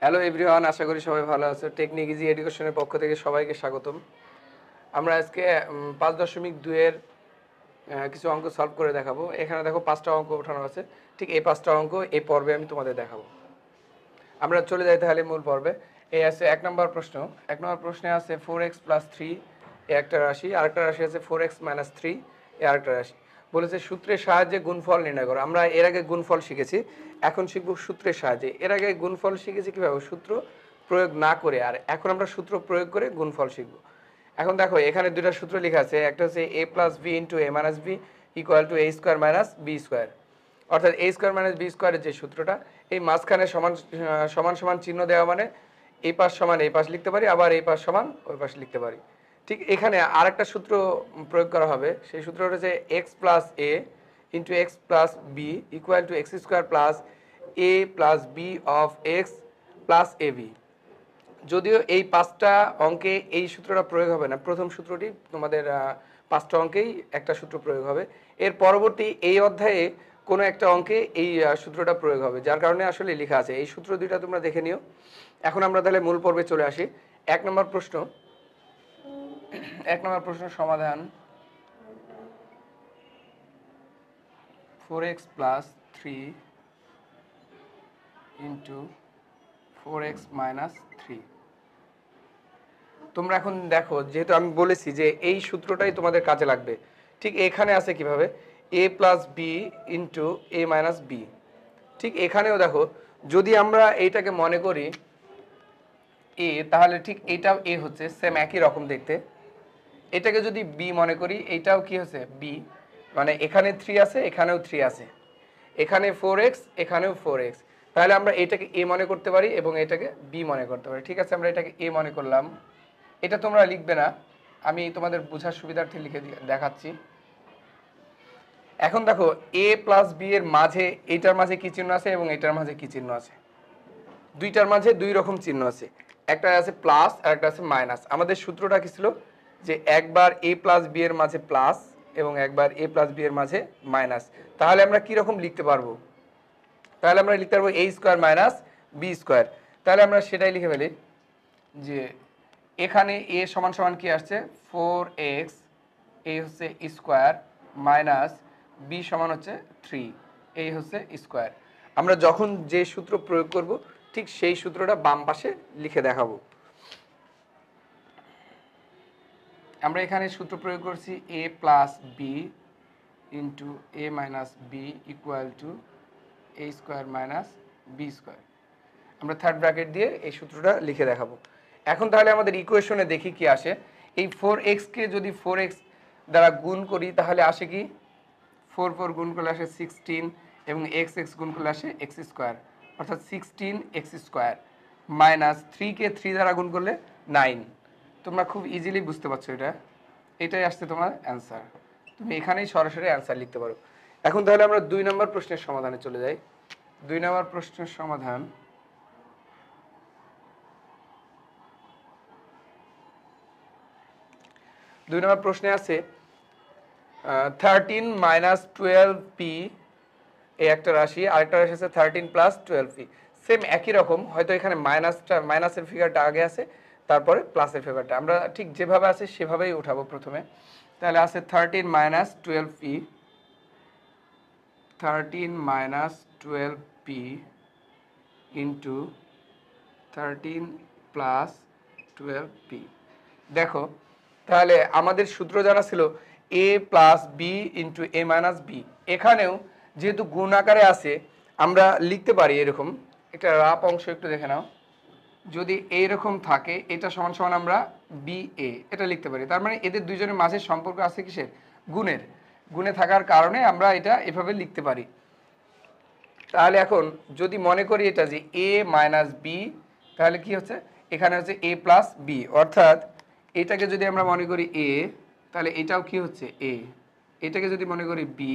Hello everyone, আশা করি সবাই ভালো আছো। টেকনিক ইজি এডুকেশনের পক্ষ থেকে সবাইকে স্বাগতম। আমরা আজকে 5.2 এর কিছু অঙ্ক সলভ করে দেখাবো। এখানে দেখো 5টা অঙ্ক ওঠানো আছে। ঠিক এই 5টা অঙ্ক এই পর্বে আমি তোমাদের দেখাবো। আমরা চলে যাই তাহলে মূল পর্বে। এই আছে 1 নম্বর প্রশ্ন। 1 নম্বর প্রশ্নে আছে 4x প্লাস 3 এ একটা রাশি, আরেকটা রাশি আছে 4x মাইনাস 3 এ আরেকটা রাশি। বলেছে সূত্রের সাহায্যে গুণফল নির্ণয় করো। আমরা এর আগে গুণফল শিখেছি, এখন শিখব সূত্রের সাহায্যে। এর আগে গুণফল শিখেছি কীভাবে, সূত্র প্রয়োগ না করে, আর এখন আমরা সূত্র প্রয়োগ করে গুণফল শিখব। এখন দেখো এখানে দুইটা সূত্র লেখা আছে, একটা হচ্ছে a plus B into A minus B equal to a square minus B square. অর্থাৎ a স্কোয়ার মাইনাস বি স্কোয়ারের যে সূত্রটা, এই মাঝখানে সমান সমান সমান চিহ্ন দেওয়া মানে এই পাশ সমান এই পাশ লিখতে পারি, আবার এই পাশ সমান ওই পাশ লিখতে পারি। ঠিক এখানে আরেকটা সূত্র প্রয়োগ করা হবে, সেই সূত্রটা হচ্ছে x plus A into x plus B equal to x square plus A plus B of x plus A B. যদিও এই 5টা অঙ্কে এই সূত্রটা প্রয়োগ হবে না, প্রথম সূত্রটি তোমাদের 5টা অঙ্কেই একটা সূত্র প্রয়োগ হবে। এর পরবর্তী এই অধ্যায়ে কোনো একটা অঙ্কে এই সূত্রটা প্রয়োগ হবে, যার কারণে আসলে লেখা আছে। এই সূত্র দুইটা তোমরা দেখে নিও। এখন আমরা তাহলে মূল পর্বে চলে আসি। 1 নম্বর প্রশ্ন সমাধান। 4x plus 3 into 4x minus 3। তোমরা এখন দেখো, যেহেতু আমি বলেছি যে এই সূত্রটাই তোমাদের কাজে লাগবে, ঠিক এখানে আছে কিভাবে a plus B into A minus B. ঠিক এখানেও দেখো, যদি আমরা এইটাকে মনে করি এ, তাহলে ঠিক এইটাও এ হচ্ছে, সেম একই রকম দেখতে। এটাকে যদি বি মনে করি, এইটাও কি হচ্ছে বি, মানে এখানে 3 আছে, এখানেও 3 আছে, এখানে 4x, এখানেও 4x। তাহলে আমরা এটাকে এ মনে করতে পারি এবং এটাকে বি মনে করতে পারি। ঠিক আছে, আমরা এটাকে এ মনে করলাম। এটা তোমরা লিখবে না, আমি তোমাদের বোঝার সুবিধার্থে লিখে দেখাচ্ছি। এখন দেখো এ প্লাস বি এর মাঝে, এইটার মাঝে কি চিহ্ন আছে এবং এটার মাঝে কি চিহ্ন আছে, দুইটার মাঝে দুই রকম চিহ্ন আছে, একটা আছে প্লাস আর একটা আছে মাইনাস। আমাদের সূত্রটা কি ছিল, যে একবার এ প্লাস বি এর মাঝে প্লাস এবং একবার এ প্লাস বি এর মাঝে মাইনাস। তাহলে আমরা কি রকম লিখতে পারবো, তাহলে আমরা লিখতে পারবো এ স্কোয়ার মাইনাস বি স্কোয়ার। তাহলে আমরা সেটাই লিখে ফেলি, যে এখানে এ সমান সমান কি আসছে 4x, এ হচ্ছে স্কোয়ার মাইনাস বি সমান হচ্ছে 3, এই হচ্ছে স্কোয়ার। আমরা যখন যে সূত্র প্রয়োগ করব, ঠিক সেই সূত্রটা বাম পাশে লিখে দেখাবো। আমরা এখানে সূত্র প্রয়োগ করছি a plus B into A minus B equal to A square minus B square. আমরা থার্ড ব্র্যাকেট দিয়ে এই সূত্রটা লিখে দেখাবো। এখন তাহলে আমাদের ইকুয়েশনে দেখি কি আসে। এই 4x-কে যদি 4x দ্বারা গুণ করি, তাহলে আসে কি 4 গুণ করলে আসে 16 এবং x গুণ করলে আসে x স্কোয়ার, অর্থাৎ 16x স্কোয়ার মাইনাস 3-কে 3 দ্বারা গুণ করলে 9। তোমরা খুব ইজিলি বুঝতে পারছো, এটাই আসছে তোমার অ্যান্সার। তুমি এখানেই সরাসরি অ্যান্সার লিখতে পারো। এখন তাহলে আমরা 2 নম্বর প্রশ্নের সমাধানে চলে যাই। 2 নম্বর প্রশ্নের সমাধান। 2 নম্বর প্রশ্নে আছে 13 মাইনাস 12p এই একটা রাশি, আরেকটা রাশি আছে 13 প্লাস 12p। সেম একই রকম, হয়তো এখানে মাইনাসের ফিগারটা আগে আছে, তারপরে প্লাসের ফিগারটা। আমরা ঠিক যেভাবে আছে সেভাবেই উঠাবো প্রথমে। তাহলে আছে 13 minus 12p, 13 minus 12p into 13 plus 12p। দেখো তাহলে আমাদের সূত্র জানা ছিল a plus B into A minus B. এখানেও যেহেতু গুণ আকারে আছে, আমরা লিখতে পারি এরকম একটা রাফ অংশ, একটু দেখে নাও। যদি এইরকম থাকে, এটা সমান সমান আমরা বি এ এটা লিখতে পারি। তার মানে এদের দুইজনের মাঝে সম্পর্ক আছে কিসের, গুণের। গুণে থাকার কারণে আমরা এটা এভাবে লিখতে পারি। তাহলে এখন যদি মনে করি এটা যে এ মাইনাস বি, তাহলে কি হচ্ছে, এখানে হচ্ছে এ প্লাস বি, অর্থাৎ এটাকে যদি আমরা মনে করি এ, তাহলে এটাও কি হচ্ছে এ। এটাকে যদি মনে করি বি,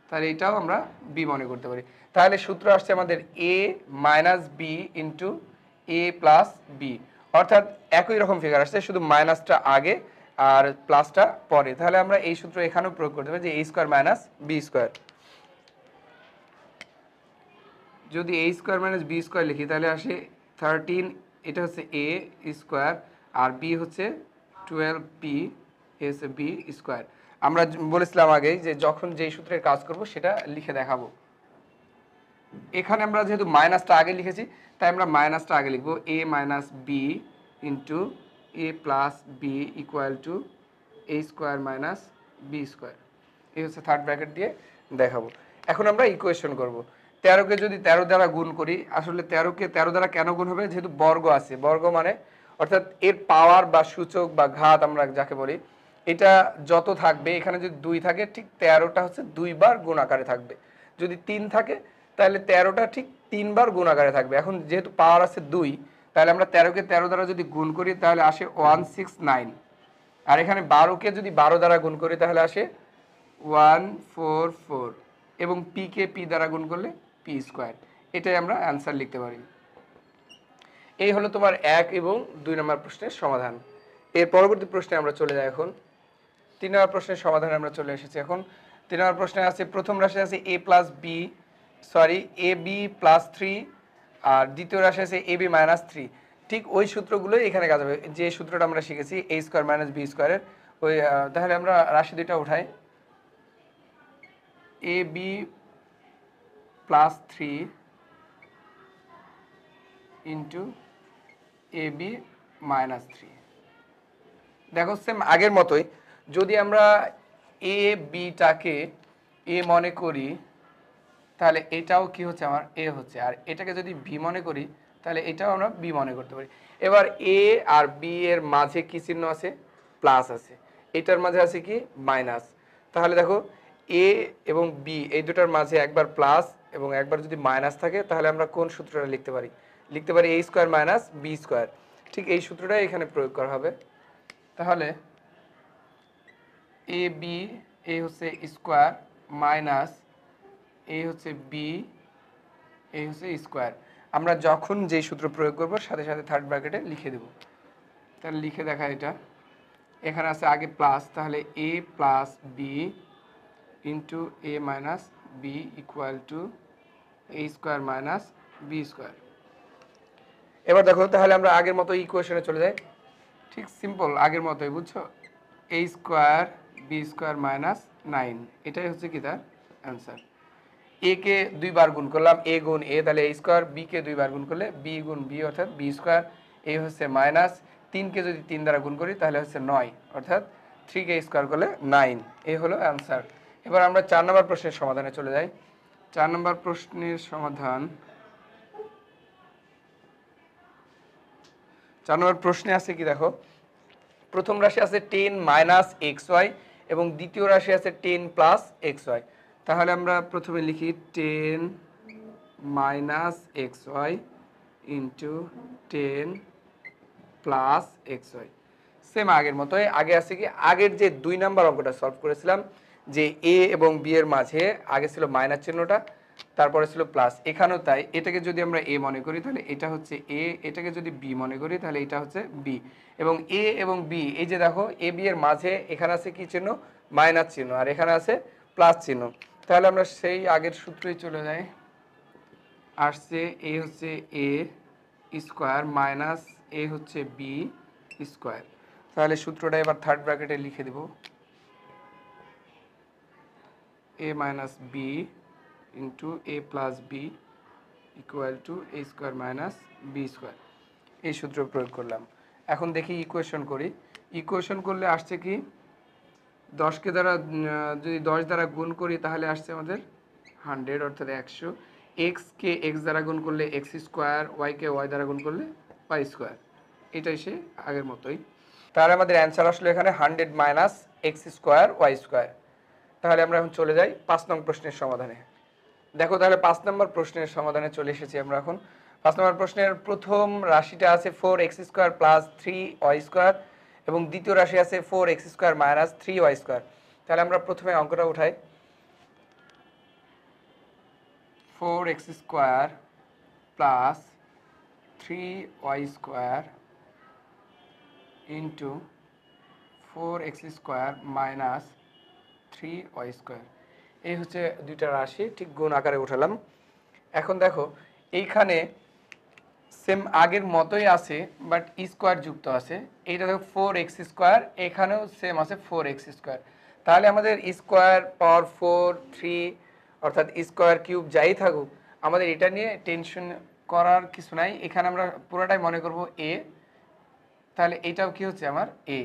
তাহলে এটাও আমরা বি মনে করতে পারি। তাহলে সূত্র আসছে আমাদের এ মাইনাস বি ইন্টু এ প্লাস বি, অর্থাৎ একই রকম ফিগার আসছে, শুধু মাইনাসটা আগে আর প্লাসটা পরে। তাহলে আমরা এই সূত্র এখানেও প্রয়োগ করতে পারি, যে এ স্কোয়ার মাইনাস বি স্কোয়ার। যদি এ স্কোয়ার মাইনাস বি স্কোয়ার লিখি, তাহলে আসে 13 এটা হচ্ছে a স্কোয়ার আর b হচ্ছে 12p এ হচ্ছে b স্কোয়ার। আমরা বলেছিলাম আগে যে যখন যেই সূত্রের কাজ করব সেটা লিখে দেখাবো। এখানে আমরা যেহেতু মাইনাসটা আগে লিখেছি তাই আমরা মাইনাসটা আগে লিখবো a minus B into A plus B equal to A square minus B square. এই হচ্ছে থার্ড ব্র্যাকেট দিয়ে দেখাবো। এখন আমরা ইকুয়েশন করব। 13কে যদি 13 দ্বারা গুণ করি, আসলে 13কে 13 দ্বারা কেন গুণ হবে, যেহেতু বর্গ আছে, বর্গ মানে অর্থাৎ এর পাওয়ার বা সূচক বা ঘাত আমরা যাকে বলি, এটা যত থাকবে এখানে যদি 2 থাকে ঠিক 13টা হচ্ছে 2 বার গুণ আকারে থাকবে। যদি 3 থাকে তাহলে 13টা ঠিক 3 বার গুণ আকারে থাকবে। এখন যেহেতু পাওয়ার আছে 2, তাহলে আমরা 13কে 13 দ্বারা যদি গুণ করি তাহলে আসে 169। আর এখানে 12কে যদি 12 দ্বারা গুণ করি তাহলে আসে 144 এবং পি কে পি দ্বারা গুণ করলে পি স্কোয়ার। এটাই আমরা অ্যান্সার লিখতে পারি। এই হলো তোমার 1 এবং 2 নম্বর প্রশ্নের সমাধান। এর পরবর্তী প্রশ্নে আমরা চলে যাই। এখন 3 নম্বর প্রশ্নের সমাধানে আমরা চলে এসেছি। এখন 3 নম্বর প্রশ্নে আছে প্রথম রাশি আছে a plus B A B plus 3 আর দ্বিতীয় রাশি আছে এ বি মাইনাস 3। ঠিক ওই সূত্রগুলোই এখানে কাজ হবে, যে সূত্রটা আমরা শিখেছি a স্কোয়ার মাইনাস বি স্কোয়ারের ওই। তাহলে আমরা রাশি দুইটা উঠাই, A B plus 3 into A B minus 3। দেখো সেম আগের মতোই, যদি আমরা এ বিটাকে এ মনে করি তাহলে এটাও কি হচ্ছে আমার এ হচ্ছে, আর এটাকে যদি বি মনে করি তাহলে এটাও আমরা বি মনে করতে পারি। এবার এ আর বি এর মাঝে কি চিহ্ন আছে, প্লাস আছে, এটার মাঝে আছে কি মাইনাস। তাহলে দেখো এ এবং বি এই দুটার মাঝে একবার প্লাস এবং একবার যদি মাইনাস থাকে তাহলে আমরা কোন সূত্রটা লিখতে পারি a square minus B square. ঠিক এই সূত্রটাই এখানে প্রয়োগ করা হবে। তাহলে এ বি এ হচ্ছে স্কোয়ার মাইনাস এ হচ্ছে বি এই হচ্ছে স্কোয়ার। আমরা যখন যেই সূত্র প্রয়োগ করব সাথে সাথে থার্ড ব্র্যাকেটে লিখে দেব। তাহলে লিখে দেখা, এটা এখানে আছে আগে প্লাস, তাহলে a plus B into A minus B equal to A square minus B square. এবার দেখো তাহলে আমরা আগের মতো ইকুয়েশনে চলে যাই, ঠিক সিম্পল আগের মতোই, বুঝছো? এ স্কোয়ার বি স্কোয়ার মাইনাস 9, এটাই হচ্ছে কি তার অ্যান্সার। এ কে 2 বার গুণ করলাম এ গুণ এ, তাহলে এ স্কোয়ার, বি কে 2 বার গুণ করলে বি গুণ বি অর্থাৎ বি স্কোয়ার। এ হচ্ছে মাইনাস 3 কে যদি 3 দ্বারা গুণ করি তাহলে হচ্ছে 9 অর্থাৎ 3 কে স্কোয়ার করলে 9। এই হলো অ্যান্সার। এবার আমরা 4 নম্বর প্রশ্নের সমাধানে চলে যাই। 4 নম্বর প্রশ্নের সমাধান, 4 নম্বর প্রশ্নে আছে কি দেখো, প্রথম রাশি আছে 10 মাইনাস এক্স ওয়াই এবং দ্বিতীয় রাশি আছে 10 প্লাস এক্স ওয়াই। তাহলে আমরা প্রথমে লিখি 10 minus x y into 10 plus x y. Same আগের মতোই, আগে আছে কি আগের যে 2 নাম্বার অঙ্কটা সলভ করেছিলাম, যে এ এবং বি এর মাঝে আগে ছিল মাইনাস চিহ্নটা, তারপরে ছিল প্লাস। এখানেও তাই, এটাকে যদি আমরা এ মনে করি তাহলে এটা হচ্ছে এ, এটাকে যদি বি মনে করি তাহলে এটা হচ্ছে বি। এবং এ এবং বি এই যে দেখো এ বি এর মাঝে এখানে আছে কি চিহ্ন, মাইনাস চিহ্ন, আর এখানে আছে প্লাস চিহ্ন। তাহলে আমরা সেই আগের সূত্রেই চলে যাই। আসছে এ হচ্ছে এ স্কোয়ার মাইনাস এ হচ্ছে বি স্কোয়ার। তাহলে সূত্রটা এবার থার্ড ব্র্যাকেটে লিখে দেব, a minus B into A plus B equal to A square minus B square. এই সূত্র প্রয়োগ করলাম। এখন দেখি ইকুয়েশন করি। ইকুয়েশন করলে আসছে কি 10কে দ্বারা যদি 10 দ্বারা গুণ করি তাহলে আসছে আমাদের 100 অর্থাৎ 100। এক্সকে এক্স দ্বারা গুণ করলে এক্স স্কোয়ার, ওয়াইকে ওয়াই দ্বারা গুণ করলে ওয়াই স্কোয়ার। এটাই সে আগের মতোই। তাহলে আমাদের অ্যান্সার আসলে এখানে 100 minus x square y square. তাহলে আমরা এখন চলে যাই 5 নং প্রশ্নের সমাধানে। দেখো তাহলে 5 নম্বর প্রশ্নের সমাধানে চলে এসেছি আমরা এখন। 5 নম্বর প্রশ্নের প্রথম রাশিটা আছে 4x square plus 3y square এবং দ্বিতীয় রাশি আছে 4x square minus 3y square. তাহলে আমরা প্রথমে অঙ্কটা উঠাই, 4x square plus 3y square into 4x square minus 3y square. এই হচ্ছে দুইটা রাশি, ঠিক গুণ আকারে উঠালাম। এখন দেখো এইখানে সেম আগের মতোই আছে, বাট স্কোয়ার যুক্ত আছে। এইটা দেখো 4x স্কোয়ার, এখানেও সেম আছে 4x স্কোয়ার। তাহলে আমাদের স্কোয়ার পাওয়ার 4 3 অর্থাৎ স্কোয়ার কিউব যাই থাকুক, আমাদের এটা নিয়ে টেনশন করার কিছু নাই। এখানে আমরা পুরোটাই মনে করব এ, তাহলে এইটাও কি হচ্ছে আমার এ,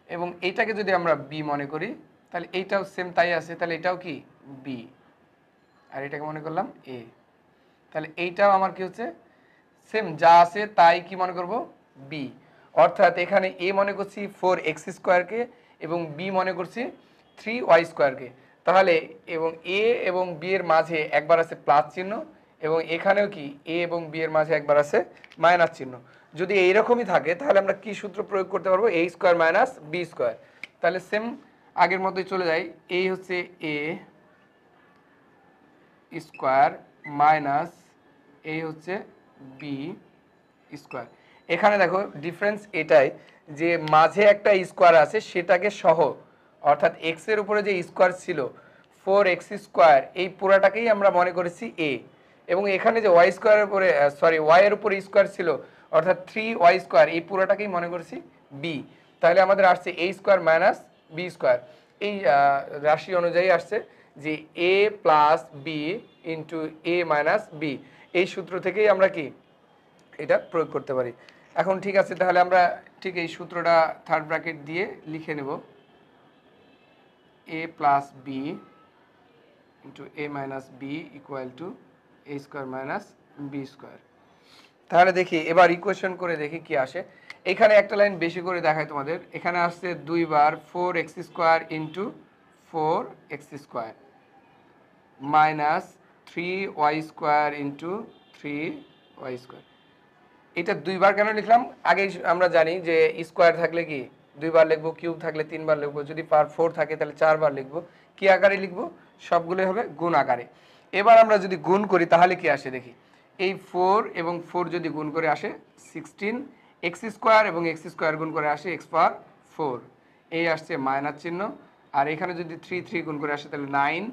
এবং এইটাকে যদি আমরা বি মনে করি তাহলে এইটাও সেম তাই আছে, তাহলে এটাও কি বি, আর এটাকে মনে করলাম এ। তাহলে এইটাও আমার কি হচ্ছে সেম যা আছে তাই কি মনে করব বি। অর্থাৎ এখানে এ মনে করছি 4x স্কোয়ারকে এবং বি মনে করছি 3y স্কোয়ারকে। তাহলে এবং এ এবং বি এর মাঝে একবার আছে প্লাস চিহ্ন, এবং এখানেও কি এ এবং বি এর মাঝে একবার আছে মাইনাস চিহ্ন। যদি এইরকমই থাকে তাহলে আমরা কি সূত্র প্রয়োগ করতে পারবো, a square minus B square. তাহলে সেম আগের মতোই চলে যাই, এই হচ্ছে এ স্কোয়ার মাইনাস এই হচ্ছে বি স্কোয়ার। এখানে দেখো ডিফারেন্স এটাই যে মাঝে একটা স্কোয়ার আছে সেটাকে সহ, অর্থাৎ এক্স এর উপরে যে স্কোয়ার ছিল 4x স্কোয়ার, এই পুরাটাকেই আমরা মনে করেছি এ, এবং এখানে যে ওয়াই স্কোয়ারের উপরে ওয়াই এর উপরে স্কোয়ার ছিল অর্থাৎ 3y স্কোয়ার, এই পুরাটাকেই মনে করেছি বি। তাহলে আমাদের আসছে a square minus B square. এই রাশি অনুযায়ী আসছে যে a plus B into A minus B. এই সূত্র থেকেই আমরা কি এটা প্রয়োগ করতে পারি। এখন ঠিক আছে, তাহলে আমরা ঠিক এই সূত্রটা থার্ড ব্র্যাকেট দিয়ে লিখে নেব, a plus B into A minus B equal to A square minus B square. তাহলে দেখি এবার ইকুয়েশন করে দেখি কি আসে। এখানে একটা লাইন বেশি করে দেখায় তোমাদের, এখানে আসছে 2 বার 4x square into 4x square minus 3y square into 3y square. এটা 2 বার কেন লিখলাম, আগেই আমরা জানি যে স্কোয়ার থাকলে কি 2 বার লিখবো, কিউব থাকলে 3 বার লিখবো, যদি পাওয়ার 4 থাকে তাহলে 4 বার লিখবো। কি আকারে লিখবো, সবগুলোই হবে গুণ আকারে। এবার আমরা যদি গুণ করি তাহলে কি আসে দেখি, এই 4 এবং 4 যদি গুণ করে আসে 16, এক্স স্কোয়ার এবং এক্স স্কোয়ার গুণ করে আসে এক্স পাওয়ার 4, এই আসছে মাইনাস চিহ্ন। আর এখানে যদি 3 3 গুণ করে আসে তাহলে 9,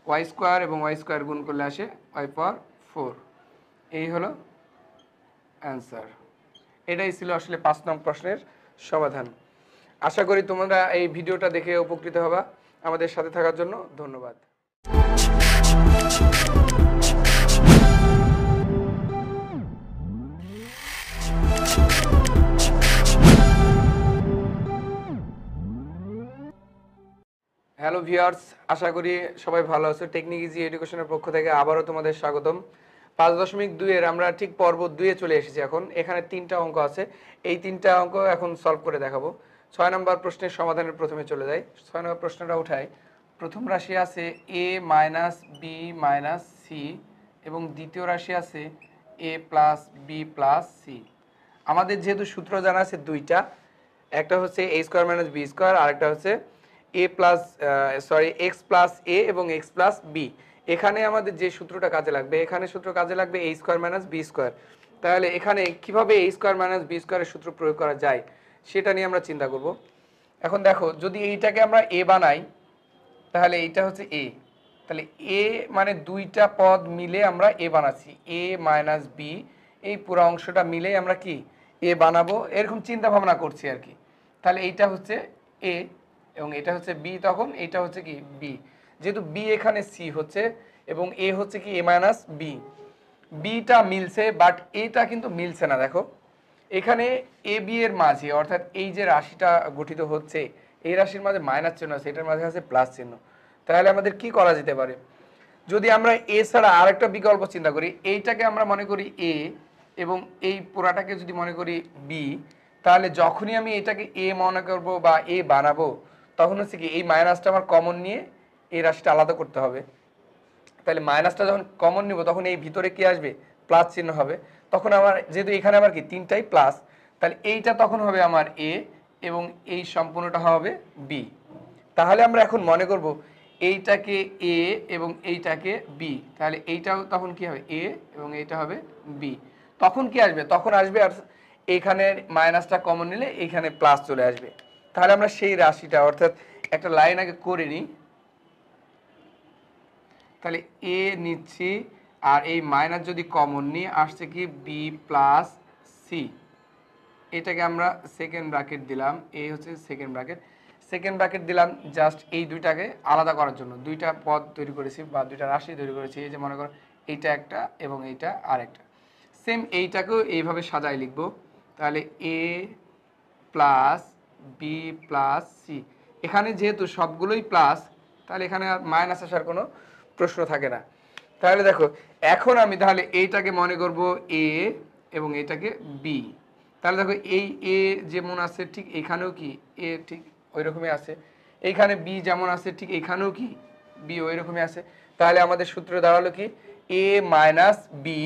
ওয়াই স্কোয়ার এবং ওয়াই স্কোয়ার গুণ করলে আসে ওয়াই পাওয়ার 4। এই হলো অ্যান্সার। এটাই ছিল আসলে 5 নং প্রশ্নের সমাধান। আশা করি তোমরা এই ভিডিওটা দেখে উপকৃত হবা। আমাদের সাথে থাকার জন্য ধন্যবাদ। হ্যালো ভিউয়ার্স, আশা করি সবাই ভালো আছো। টেকনিক ইজি এডুকেশনের পক্ষ থেকে আবারও তোমাদের স্বাগতম। 5.2 এর আমরা ঠিক পর্ব 2 এ চলে এসেছি। এখন এখানে 3টা অঙ্ক আছে, এই 3টা অঙ্ক এখন সলভ করে দেখাবো। 6 নম্বর প্রশ্নের সমাধানের প্রথমে চলে যাই। 6 নম্বর প্রশ্নটা উঠাই। প্রথম রাশি আছে a minus b minus c এবং দ্বিতীয় রাশি আছে a plus b plus c. আমাদের যেহেতু সূত্র জানা আছে দুইটা, একটা হচ্ছে a square minus B square, আর একটা হচ্ছে এক্স প্লাস এ এবং এক্স প্লাস বি। এখানে আমাদের যে সূত্রটা কাজে লাগবে, এখানে সূত্র কাজে লাগবে a square minus B square. তাহলে এখানে কিভাবে a স্কোয়ার মাইনাস বি স্কোয়ারের সূত্র প্রয়োগ করা যায় সেটা নিয়ে আমরা চিন্তা করব। এখন দেখো, যদি এইটাকে আমরা a বানাই তাহলে এইটা হচ্ছে a, তাহলে a মানে দুইটা পদ মিলে আমরা a বানাচ্ছি, a মাইনাস বি, এই পুরো অংশটা মিলে আমরা কি a বানাবো, এরকম চিন্তা ভাবনা করছি আর কি। তাহলে এইটা হচ্ছে a এবং এটা হচ্ছে b, তখন এটা হচ্ছে কি b। যেহেতু b এখানে c হচ্ছে এবং a হচ্ছে কি a মাইনাস বি, বিটা মিলছে বাট এটা কিন্তু মিলছে না। দেখো এখানে এ বি এর মাঝে, অর্থাৎ এই যে রাশিটা গঠিত হচ্ছে এই রাশির মাঝে মাইনাস চিহ্ন আছে, এটার মাঝে আছে প্লাস চিহ্ন। তাহলে আমাদের কি করা যেতে পারে, যদি আমরা এ ছাড়া আরেকটা বিকল্প চিন্তা করি, এইটাকে আমরা মনে করি এ এবং এই পুরাটাকে যদি মনে করি বি, তাহলে যখনই আমি এটাকে এ মনে করব বা এ বানাবো তখন হচ্ছে কি এই মাইনাসটা আমার কমন নিয়ে এই রাশিটা আলাদা করতে হবে। তাহলে মাইনাসটা যখন কমন নিব তখন এই ভিতরে কি আসবে, প্লাস চিহ্ন হবে। তখন আমার যেহেতু এখানে আমার কি তিনটাই প্লাস, তাহলে এইটা তখন হবে আমার এ এবং এই সম্পূর্ণটা হবে বি। তাহলে আমরা এখন মনে করব এইটাকে এ এবং এইটাকে বি, তাহলে এইটাও তখন কি হবে এ এবং এইটা হবে বি। তখন কি আসবে, তখন আসবে আর এইখানে মাইনাসটা কমন নিলে এইখানে প্লাস চলে আসবে। তাহলে আমরা সেই রাশিটা, অর্থাৎ একটা লাইন আগে করে নিই। তাহলে এ নিচ্ছি আর এই মাইনাস যদি কমন নিই আসছে কি বি প্লাস সি, এটাকে আমরা সেকেন্ড ব্র্যাকেট দিলাম, এই হচ্ছে সেকেন্ড ব্র্যাকেট দিলাম জাস্ট এই দুইটাকে আলাদা করার জন্য। দুইটা পদ তৈরি করেছি বা দুইটা রাশি তৈরি করেছি। এই যে মনে করো এইটা একটা এবং এইটা আরেকটা। সেম এইটাকেও এইভাবে সাজায় লিখবো। তাহলে a plus b plus C, এখানে যেহেতু সবগুলোই প্লাস, তাহলে এখানে আর মাইনাস আসার কোনো প্রশ্ন থাকে না। তাহলে দেখো এখন আমি তাহলে এইটাকে মনে করব এ এবং এটাকে বি। তাহলে দেখো এই এ যেমন আছে ঠিক এখানেও কি এ ঠিক ওই রকমই আছে, এইখানে বি যেমন আছে ঠিক এখানেও কি বি ওই রকমই আছে। তাহলে আমাদের সূত্র দাঁড়ালো কি এ মাইনাস বি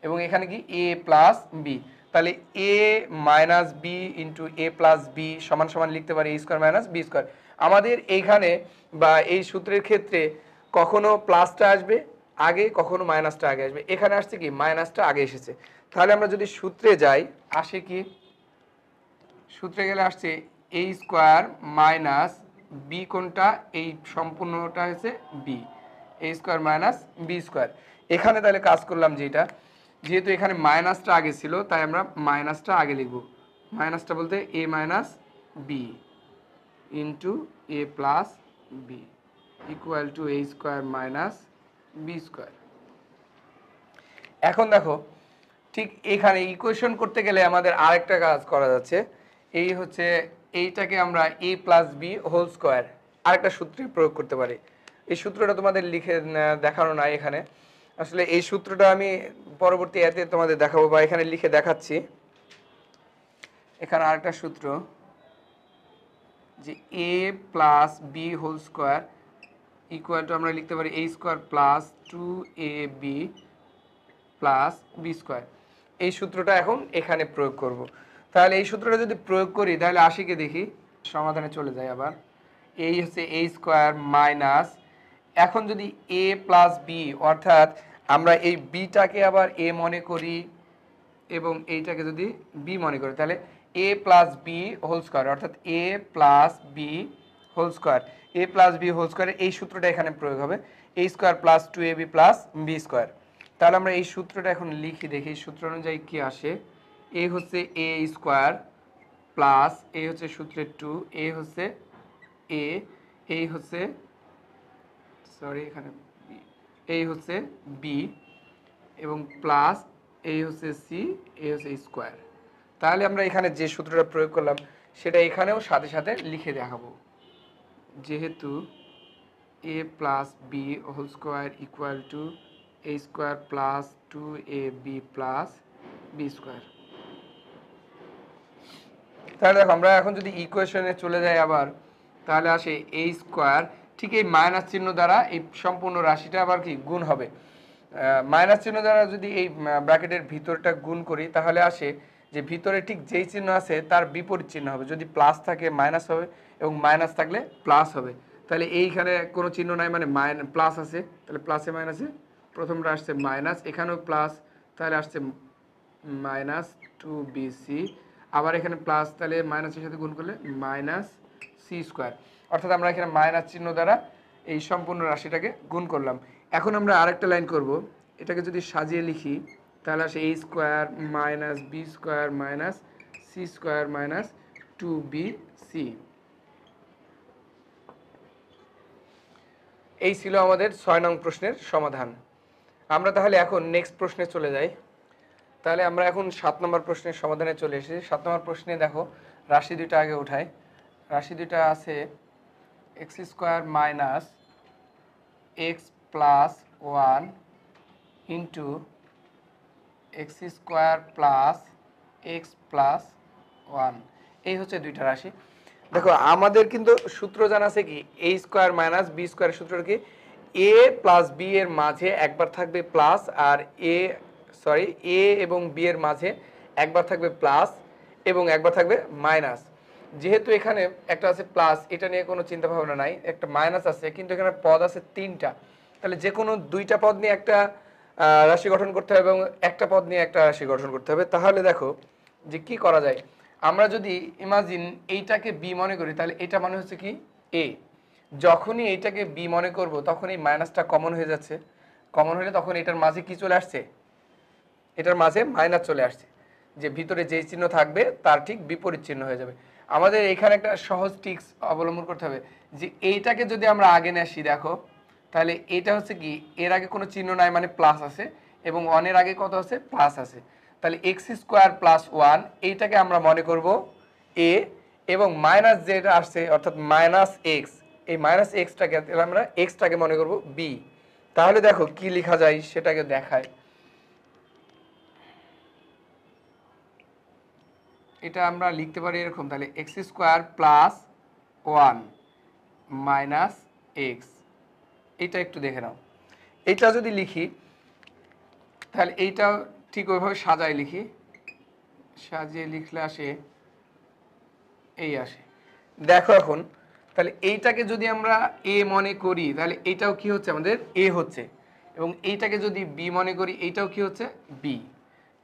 এবং এখানে কি এ প্লাস বি। তাহলে a minus B into A plus B সমান সমান লিখতে পারি a square minus B square. আমাদের এইখানে বা এই সূত্রের ক্ষেত্রে কখনো প্লাসটা আসবে আগে, কখনো মাইনাসটা আগে আসবে। এখানে আসছে কি মাইনাসটা আগে এসেছে। তাহলে আমরা যদি সূত্রে যাই, আসে কি সূত্রে গেলে আসছে এ স্কোয়ার মাইনাস বি, কোনটা এই সম্পূর্ণটা হচ্ছে বি, এ স্কোয়ার মাইনাস বি স্কোয়ার। এখানে তাহলে কাজ করলাম যেটা, যেহেতু এখানে মাইনাসটা আগে ছিল তাই আমরা মাইনাসটা আগে লিখব। মাইনাসটা বলতে a minus B into A plus B equal to A square minus B square. এখন দেখো ঠিক এখানে ইকুয়েশন করতে গেলে আমাদের আরেকটা কাজ করা যাচ্ছে। এই হচ্ছে এইটাকে আমরা এ প্লাস বি হোল স্কোয়ার আরেকটা সূত্রে প্রয়োগ করতে পারি। এই সূত্রটা তোমাদের লিখে দেখানো নাই এখানে, আসলে এই সূত্রটা আমি পরবর্তী এতে তোমাদের দেখাবো বা এখানে লিখে দেখাচ্ছি। এখানে আরেকটা সূত্র যে a plus B whole square equal to আমরা লিখতে পারি a square plus two a B plus B square. এই সূত্রটা এখন এখানে প্রয়োগ করব। তাহলে এই সূত্রটা যদি প্রয়োগ করি তাহলে আশিকে দেখি সমাধানে চলে যায়। আবার এই হচ্ছে এ স্কোয়ার মাইনাস, এখন যদি এ প্লাস বি অর্থাৎ আমরা এই বিটাকে আবার এ মনে করি এবং এইটাকে যদি বি মনে করি, তাহলে a plus B whole square অর্থাৎ এ প্লাস বি হোল স্কোয়ার, এ প্লাস বি হোল স্কোয়ারের এই সূত্রটা এখানে প্রয়োগ হবে এ square plus two a B plus B square. তাহলে আমরা এই সূত্রটা এখন লিখি, দেখি সূত্র অনুযায়ী কি আসে। এ হচ্ছে এ স্কোয়ার প্লাস এ হচ্ছে সূত্রের টু, এ হচ্ছে এ, এই হচ্ছে সরি এখানে এই হচ্ছে বি এবং প্লাস এই হচ্ছে সি, এই হচ্ছে স্কোয়ার। তাহলে আমরা এখানে যে সূত্রটা প্রয়োগ করলাম সেটা এখানেও সাথে সাথে লিখে দেখাবো। যেহেতু a plus B whole square equal to A square plus two a B plus B square. তাহলে দেখো আমরা এখন যদি ইকুয়েশনে চলে যাই আবার, তাহলে আসে এ স্কোয়ার, ঠিক এই মাইনাস চিহ্ন দ্বারা এই সম্পূর্ণ রাশিটা আবার কি গুণ হবে। মাইনাস চিহ্ন দ্বারা যদি এই ব্র্যাকেটের ভিতরটা গুণ করি তাহলে আসে যে ভিতরে ঠিক যেই চিহ্ন আছে তার বিপরীত চিহ্ন হবে। যদি প্লাস থাকে মাইনাস হবে এবং মাইনাস থাকলে প্লাস হবে। তাহলে এইখানে কোনো চিহ্ন নাই মানে প্লাস আছে, তাহলে প্লাসে মাইনাসে প্রথমটা আসছে মাইনাস, এখানেও প্লাস তাহলে আসছে মাইনাস টু বিসি, আবার এখানে প্লাস তাহলে মাইনাসের সাথে গুণ করলে মাইনাস সি স্কোয়ার। অর্থাৎ আমরা এখানে মাইনাস চিহ্ন দ্বারা এই সম্পূর্ণ রাশিটাকে গুণ করলাম। এখন আমরা আরেকটা লাইন করব, এটাকে যদি সাজিয়ে লিখি তাহলে আসে a square minus B square minus c square minus two b c. এই ছিল আমাদের ৬ নং প্রশ্নের সমাধান। আমরা তাহলে এখন নেক্সট প্রশ্নে চলে যাই। তাহলে আমরা এখন ৭ নম্বর প্রশ্নের সমাধানে চলে এসেছি। ৭ নম্বর প্রশ্নে দেখো রাশি দুইটা আগে উঠাই। রাশি দুইটা আছে x square minus x plus one into x square plus x plus one, এই হচ্ছে দুইটা রাশি। দেখো আমাদের কিন্তু সূত্র জানা আছে কি এ স্কোয়ার মাইনাস বি স্কোয়ারের সূত্র কি এ প্লাস বি এর মাঝে একবার থাকবে প্লাস আর এ এবং বি এর মাঝে একবার থাকবে প্লাস এবং একবার থাকবে মাইনাস। যেহেতু এখানে একটা আছে প্লাস, এটা নিয়ে কোনো চিন্তা ভাবনা নাই, একটা মাইনাস আছে কিন্তু এখানে পদ আছে তিনটা, তাহলে যে কোনো দুইটা পদ নিয়ে একটা রাশি গঠন করতে হবে এবং একটা পদ নিয়ে একটা রাশি গঠন করতে হবে। তাহলে দেখো যে কি করা যায়, আমরা যদি ইমাজিন এইটাকে বি মনে করি তাহলে এটা মনে হচ্ছে কি এ, যখনই এইটাকে বি মনে করব তখন এই মাইনাসটা কমন হয়ে যাচ্ছে, কমন হলে তখন এটার মাঝে কি চলে আসছে, এটার মাঝে মাইনাস চলে আসছে। যে ভিতরে যেই চিহ্ন থাকবে তার ঠিক বিপরীত চিহ্ন হয়ে যাবে। আমাদের এখানে একটা সহজ ট্রিক্স অবলম্বন করতে হবে যে এইটাকে যদি আমরা আগে নিয়ে আসি, দেখো তাহলে এটা হচ্ছে কি, এর আগে কোনো চিহ্ন নাই মানে প্লাস আছে, এবং 1 এর আগে কত আছে, প্লাস আছে। তাহলে এক্স স্কোয়ার প্লাস 1 এইটাকে আমরা মনে করব এ, এবং মাইনাস যেটা আসছে অর্থাৎ মাইনাস এক্স, এই মাইনাস এক্সটাকে আমরা এক্সটাকে মনে করব বি। তাহলে দেখো কি লেখা যায় সেটাকে দেখায়। এটা আমরা লিখতে পারি এরকম, তাহলে x square plus 1 minus x. এটা একটু দেখে নাও, এইটা যদি লিখি তাহলে এইটাও ঠিক ওইভাবে সাজায় লিখি, সাজিয়ে লিখলে আসে এই আসে। দেখো এখন তাহলে এইটাকে যদি আমরা এ মনে করি তাহলে এইটাও কি হচ্ছে আমাদের এ হচ্ছে, এবং এইটাকে যদি বি মনে করি এইটাও কি হচ্ছে বি।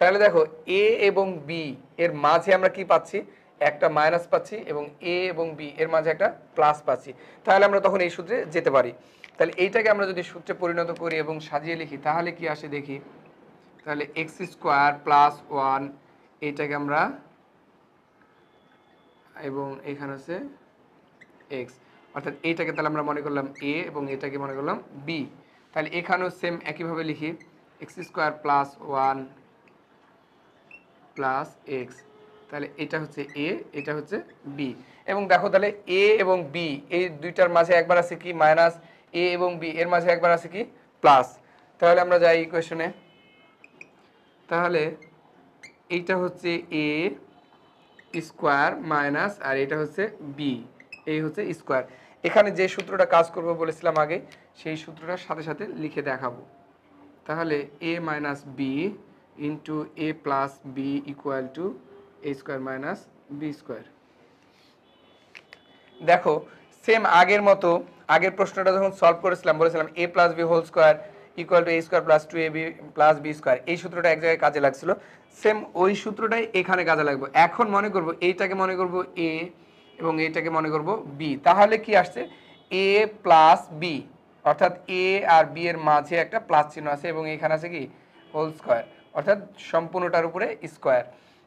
তাহলে দেখো এ এবং বি এর মাঝে আমরা কি পাচ্ছি, একটা মাইনাস পাচ্ছি, এবং এ এবং বি এর মাঝে একটা প্লাস পাচ্ছি। তাহলে আমরা তখন এই সূত্রে যেতে পারি। তাহলে এইটাকে আমরা যদি সূত্রে পরিণত করি এবং সাজিয়ে লিখি তাহলে কি আসে দেখি। তাহলে এক্স স্কোয়ার প্লাস 1 এইটাকে আমরা, এবং এখানে আছে এক্স, অর্থাৎ এইটাকে তাহলে আমরা মনে করলাম এ এবং এটাকে মনে করলাম বি। তাহলে এখানেও সেম একইভাবে লিখি, x square plus 1 plus x, তাহলে এটা হচ্ছে এ, এটা হচ্ছে বি। এবং দেখো তাহলে এ এবং বি এই দুইটার মাঝে একবার আছে কি মাইনাস, এ এবং বি এর মাঝে একবার আছে কি প্লাস। তাহলে আমরা যাই ইকুয়েশনে, তাহলে এইটা হচ্ছে এ স্কোয়ার মাইনাস, আর এটা হচ্ছে বি, এই হচ্ছে স্কোয়ার। এখানে যে সূত্রটা কাজ করবো বলেছিলাম আগে, সেই সূত্রটার সাথে সাথে লিখে দেখাবো। তাহলে a minus B into A plus B equal to A square minus B square. দেখো সেম আগের মতো, আগের প্রশ্নটা যখন সলভ করেছিলাম বলেছিলাম a plus B whole square equal to A square plus 2ab plus B square, এই সূত্রটা এক জায়গায় কাজে লাগছিল, সেম ওই সূত্রটাই এখানে কাজে লাগবে। এখন মনে করব এইটাকে মনে করব এ এবং এইটাকে মনে করব বি। তাহলে কি আসছে এ প্লাস বি, অর্থাৎ এ আর বি এর মাঝে একটা প্লাস চিহ্ন আছে, এবং এখানে আছে কি হোল স্কোয়ার, অর্থাৎ সম্পূর্ণটার উপরে স্কোয়ার।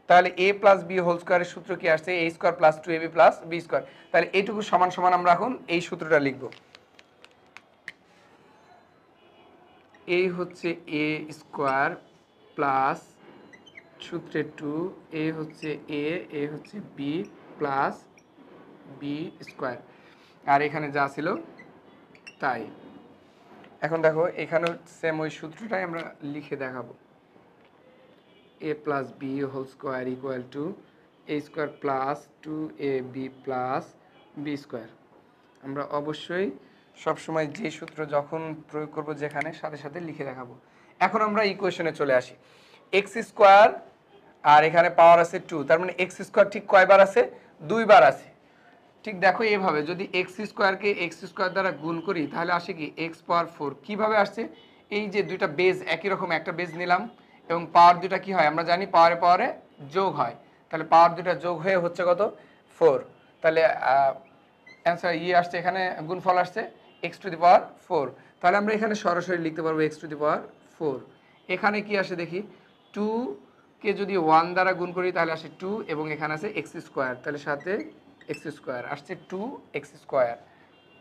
তাহলে এ প্লাস বি হোল স্কোয়ারের সূত্র কি আসছে, a square plus 2ab plus B square. তাহলে এইটুকু সমান সমান আমরা এখন এই সূত্রটা লিখব। এই হচ্ছে এ স্কোয়ার প্লাস সূত্রে 2, এ হচ্ছে এ হচ্ছে বি প্লাস বি স্কোয়ার, আর এখানে যা ছিল তাই। এখন দেখো এখানে সেম ওই সূত্রটাই আমরা লিখে দেখাবো, a plus B whole square equal to A square plus 2ab plus B square. আমরা অবশ্যই সবসময় যে সূত্র যখন প্রয়োগ করব যেখানে সাথে সাথে লিখে দেখাবো। এখন আমরা ইকুয়েশনে চলে আসি, এক্স স্কোয়ার আর এখানে পাওয়ার আছে 2, তার মানে এক্স স্কোয়ার ঠিক কয়বার আছে, 2 বার আছে। ঠিক দেখো এইভাবে যদি এক্স স্কোয়ারকে এক্স স্কোয়ার দ্বারা গুণ করি তাহলে আসে কি এক্স পাওয়ার 4। কীভাবে আসছে, এই যে দুইটা বেজ একই রকম একটা বেজ নিলাম, এবং পাওয়ার দুটা কি হয় আমরা জানি পাওয়ারে পাওয়ারে যোগ হয়, তাহলে পাওয়ার দুটা যোগ হয়ে হচ্ছে কত 4। তাহলে অ্যান্সার আসছে, এখানে গুণফল আসছে এক্স টু দি পাওয়ার 4। তাহলে আমরা এখানে সরাসরি লিখতে পারবো এক্স টু দি পাওয়ার 4। এখানে কি আসে দেখি, 2কে যদি 1 দ্বারা গুণ করি তাহলে আসে 2, এবং এখানে আছে এক্স স্কোয়ার, তাহলে সাথে এক্স স্কোয়ার আসছে 2 এক্স স্কোয়ার,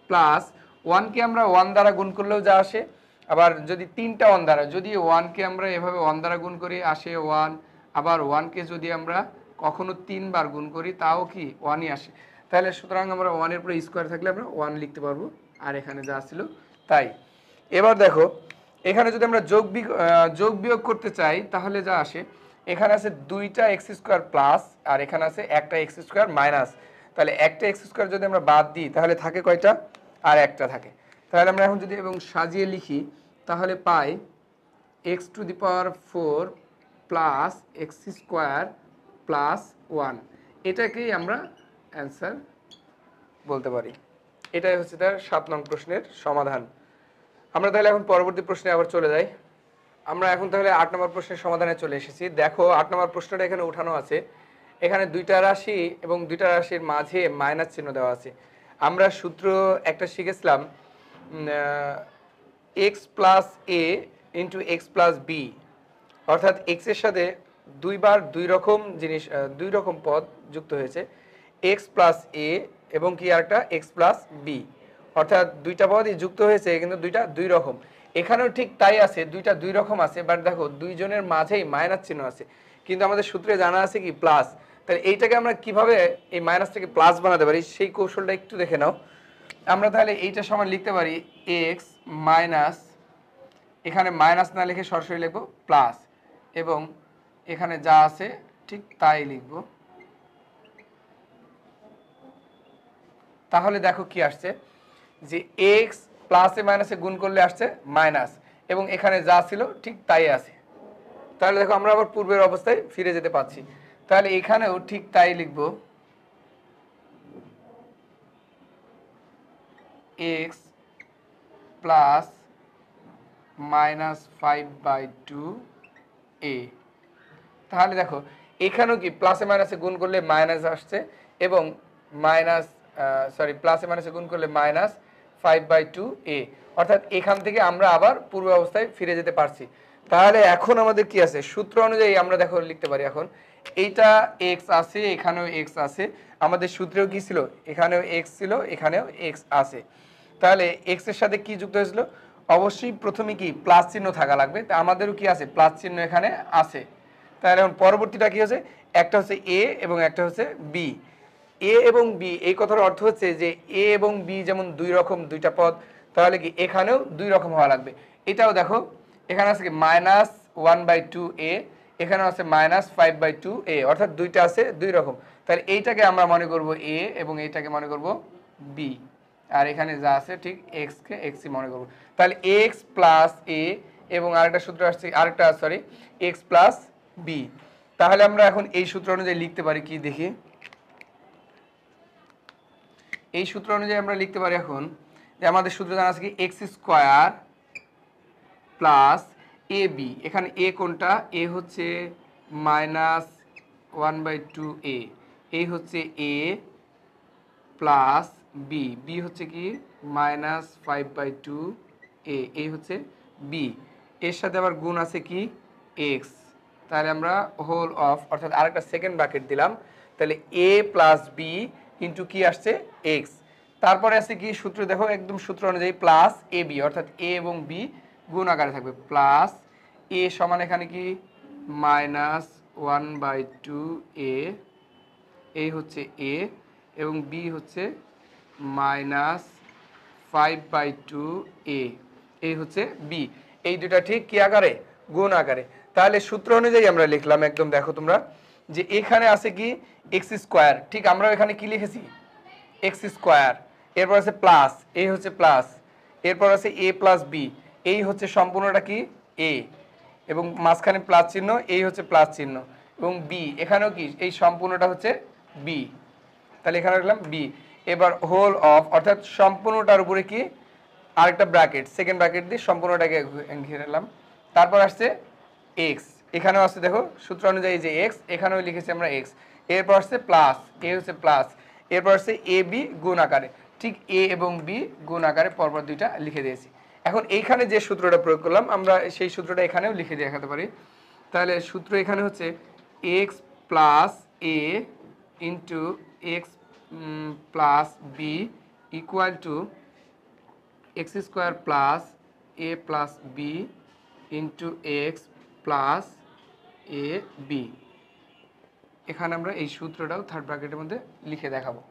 প্লাস 1কে আমরা 1 দ্বারা গুণ করলেও যা আসে, আবার যদি 3টা 1 দ্বারা, যদি 1কে আমরা এভাবে 1 দ্বারা গুণ করি আসে 1, আবার 1কে যদি আমরা কখনো 3 বার গুণ করি তাও কি 1ই আসে। তাহলে সুতরাং আমরা 1 এর পরে স্কোয়ার থাকলে আমরা 1 লিখতে পারবো, আর এখানে যা ছিল তাই। এবার দেখো এখানে যদি আমরা যোগ বিয়োগ করতে চাই তাহলে যা আসে, এখানে আছে 2টা এক্স স্কোয়ার প্লাস, আর এখানে আছে একটা এক্স স্কোয়ার মাইনাস। তাহলে একটা এক্স স্কোয়ার যদি আমরা বাদ দিই তাহলে থাকে কয়টা, আর একটা থাকে। তাহলে আমরা এখন যদি এবং সাজিয়ে লিখি তাহলে পাই x to the power 4 plus x square plus 1, এটাকেই আমরা অ্যান্সার বলতে পারি। এটাই হচ্ছে তার 7 নং প্রশ্নের সমাধান। আমরা তাহলে এখন পরবর্তী প্রশ্নে আবার চলে যাই। আমরা এখন তাহলে 8 নম্বর প্রশ্নের সমাধানে চলে এসেছি। দেখো 8 নম্বর প্রশ্নটা এখানে উঠানো আছে, এখানে দুইটা রাশি এবং দুইটা রাশির মাঝে মাইনাস চিহ্ন দেওয়া আছে। আমরা সূত্র একটা শিখেছিলাম, x plus A into x plus B, অর্থাৎ এক্স এর সাথে দুইবার দুই রকম জিনিস দুই রকম পদ যুক্ত হয়েছে, এক্স প্লাস এ এবং কি আরেকটা এক্স প্লাস বি, অর্থাৎ দুইটা পদই যুক্ত হয়েছে কিন্তু দুইটা দুই রকম। এখানেও ঠিক তাই আছে, দুইটা দুই রকম আছে, বাট দেখো দুইজনের মাঝেই মাইনাস চিহ্ন আছে, কিন্তু আমাদের সূত্রে জানা আছে কি প্লাস। তাহলে এইটাকে আমরা কিভাবে এই মাইনাসটাকে প্লাস বানাতে পারি সেই কৌশলটা একটু দেখে নাও। আমরা তাহলে এইটা সমান লিখতে পারি এক্স মাইনাস, এখানে মাইনাস না লিখে সরাসরি লিখবো প্লাস, এবং এখানে যা আছে ঠিক তাই লিখব। তাহলে দেখো কি আসছে, যে এক্স প্লাসে মাইনাসে গুণ করলে আসছে মাইনাস, এবং এখানে যা ছিল ঠিক তাই আছে। তাহলে দেখো আমরা আবার পূর্বের অবস্থায় ফিরে যেতে পারছি। তাহলে এখানেও ঠিক তাই লিখব, এক্স প্লাস মাইনাস 5/2 এ। তাহলে দেখো এখানেও কি প্লাসে মাইনাসে গুণ করলে মাইনাস আসছে, এবং মাইনাস প্লাসে মাইনাসে গুণ করলে মাইনাস 5/2 এ, অর্থাৎ এখান থেকে আমরা আবার পূর্ব অবস্থায় ফিরে যেতে পারছি। তাহলে এখন আমাদের কি আছে, সূত্র অনুযায়ী আমরা দেখো লিখতে পারি এখন এইটা এক্স আছে, এখানেও এক্স আছে, আমাদের সূত্রেও কি ছিল, এখানেও এক্স ছিল, এখানেও এক্স আছে। তাহলে এক্স এর সাথে কি যুক্ত হয়েছিল, অবশ্যই প্রথমে কি প্লাস চিহ্ন থাকা লাগবে, তা আমাদেরও কি আছে প্লাস চিহ্ন এখানে আছে। তাহলে এখন পরবর্তীটা কি হচ্ছে, একটা হচ্ছে এ এবং একটা হচ্ছে বি। এ এবং বি এই কথার অর্থ হচ্ছে যে এ এবং বি যেমন দুই রকম দুইটা পদ, তাহলে কি এখানেও দুই রকম হওয়া লাগবে। এটাও দেখো এখানে আছে কি -1/2 এ, এখানেও আছে -5/2 এ, অর্থাৎ দুইটা আছে দুই রকম। তাহলে এইটাকে আমরা মনে করব এ এবং এইটাকে মনে করব বি, আর এখানে যা আছে ঠিক এক্স কে এক্সই মনে করব। তাহলে এক্স প্লাস এ এবং আরেকটা সূত্র আসছে, এক্স প্লাস বি। তাহলে আমরা এখন এই সূত্র অনুযায়ী লিখতে পারি কি দেখি, এই সূত্র অনুযায়ী আমরা লিখতে পারি এখন যে আমাদের সূত্র জানা আছে কি x square plus A B. এখানে এ কোনটা, এ হচ্ছে -1/2 এ, এই হচ্ছে এ প্লাস বি, বি হচ্ছে কি -5/2 এ, এই হচ্ছে বি, এর সাথে আবার গুণ আছে কি এক্স। তাহলে আমরা হোল অফ, অর্থাৎ আরেকটা সেকেন্ড ব্র্যাকেট দিলাম, তাহলে এ প্লাস বি ইন্টু কি আসছে এক্স। তারপরে আছে কি সূত্র দেখো একদম সূত্র অনুযায়ী প্লাস এ বি, অর্থাৎ এ এবং বি গুণ আকারে থাকবে, প্লাস এ সমান এখানে কি -1/2 এ, এই হচ্ছে এ, এবং বি হচ্ছে -5/2 এ, এই হচ্ছে বি। এই দুটা ঠিক কি আকারে, গুণ আকারে। তাহলে সূত্র অনুযায়ী আমরা লিখলাম একদম, দেখো তোমরা যে এখানে আছে কি এক্স স্কোয়ার, ঠিক আমরা এখানে কি লিখেছি এক্স স্কোয়ার, এরপর আছে প্লাস, এই হচ্ছে প্লাস, এরপর আছে এ প্লাস বি, এই হচ্ছে সম্পূর্ণটা কি এ, এবং মাঝখানে প্লাস চিহ্ন, এই হচ্ছে প্লাস চিহ্ন, এবং বি এখানেও কি এই সম্পূর্ণটা হচ্ছে বি। তাহলে এখানে লিখলাম বি, এবার হোল অফ, অর্থাৎ সম্পূর্ণটার উপরে কি আরেকটা ব্র্যাকেট, সেকেন্ড ব্র্যাকেট দিয়ে সম্পূর্ণটাকে ঘিরে নিলাম। তারপর আসছে এক্স, এখানেও আসছে দেখো সূত্র অনুযায়ী যে এক্স, এখানেও লিখেছি আমরা এক্স, এরপর আসছে প্লাস, এ হচ্ছে প্লাস, এরপর আসছে এ বি গুণ আকারে, ঠিক এ এবং বি গুণ আকারে পরপর দুইটা লিখে দিয়েছি। এখন এইখানে যে সূত্রটা প্রয়োগ করলাম আমরা সেই সূত্রটা এখানেও লিখে দেখাতে পারি। তাহলে সূত্র এখানে হচ্ছে x plus A into x plus B equal to x square plus A plus B into x plus A B. এখানে আমরা এই সূত্রটাও থার্ড ব্র্যাকেটের মধ্যে লিখে দেখাবো।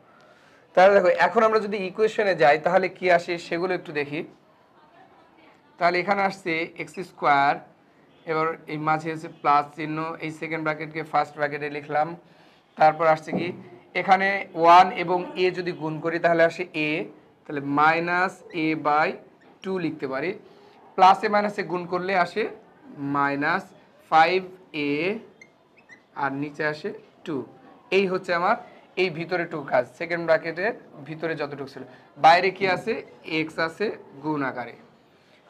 তাহলে দেখো এখন আমরা যদি ইকুয়েশনে যাই তাহলে কি আসে সেগুলো একটু দেখি। তাহলে এখানে আসছে এক্স স্কোয়ার, এবার এই মাঝে হচ্ছে প্লাস চিহ্ন, এই সেকেন্ড ব্র্যাকেটকে ফার্স্ট ব্র্যাকেটে লিখলাম। তারপর আসছে কি এখানে 1 এবং এ যদি গুণ করি তাহলে আসে এ, তাহলে -a/2 লিখতে পারি, প্লাসে মাইনাসে গুণ করলে আসে -5a, আর নিচে আসে 2। এই হচ্ছে আমার এই ভিতরে টুকু কাজ, সেকেন্ড ব্র্যাকেটের ভিতরে যতটুকু ছিল, বাইরে কি আছে এক্স আছে গুণ আকারে।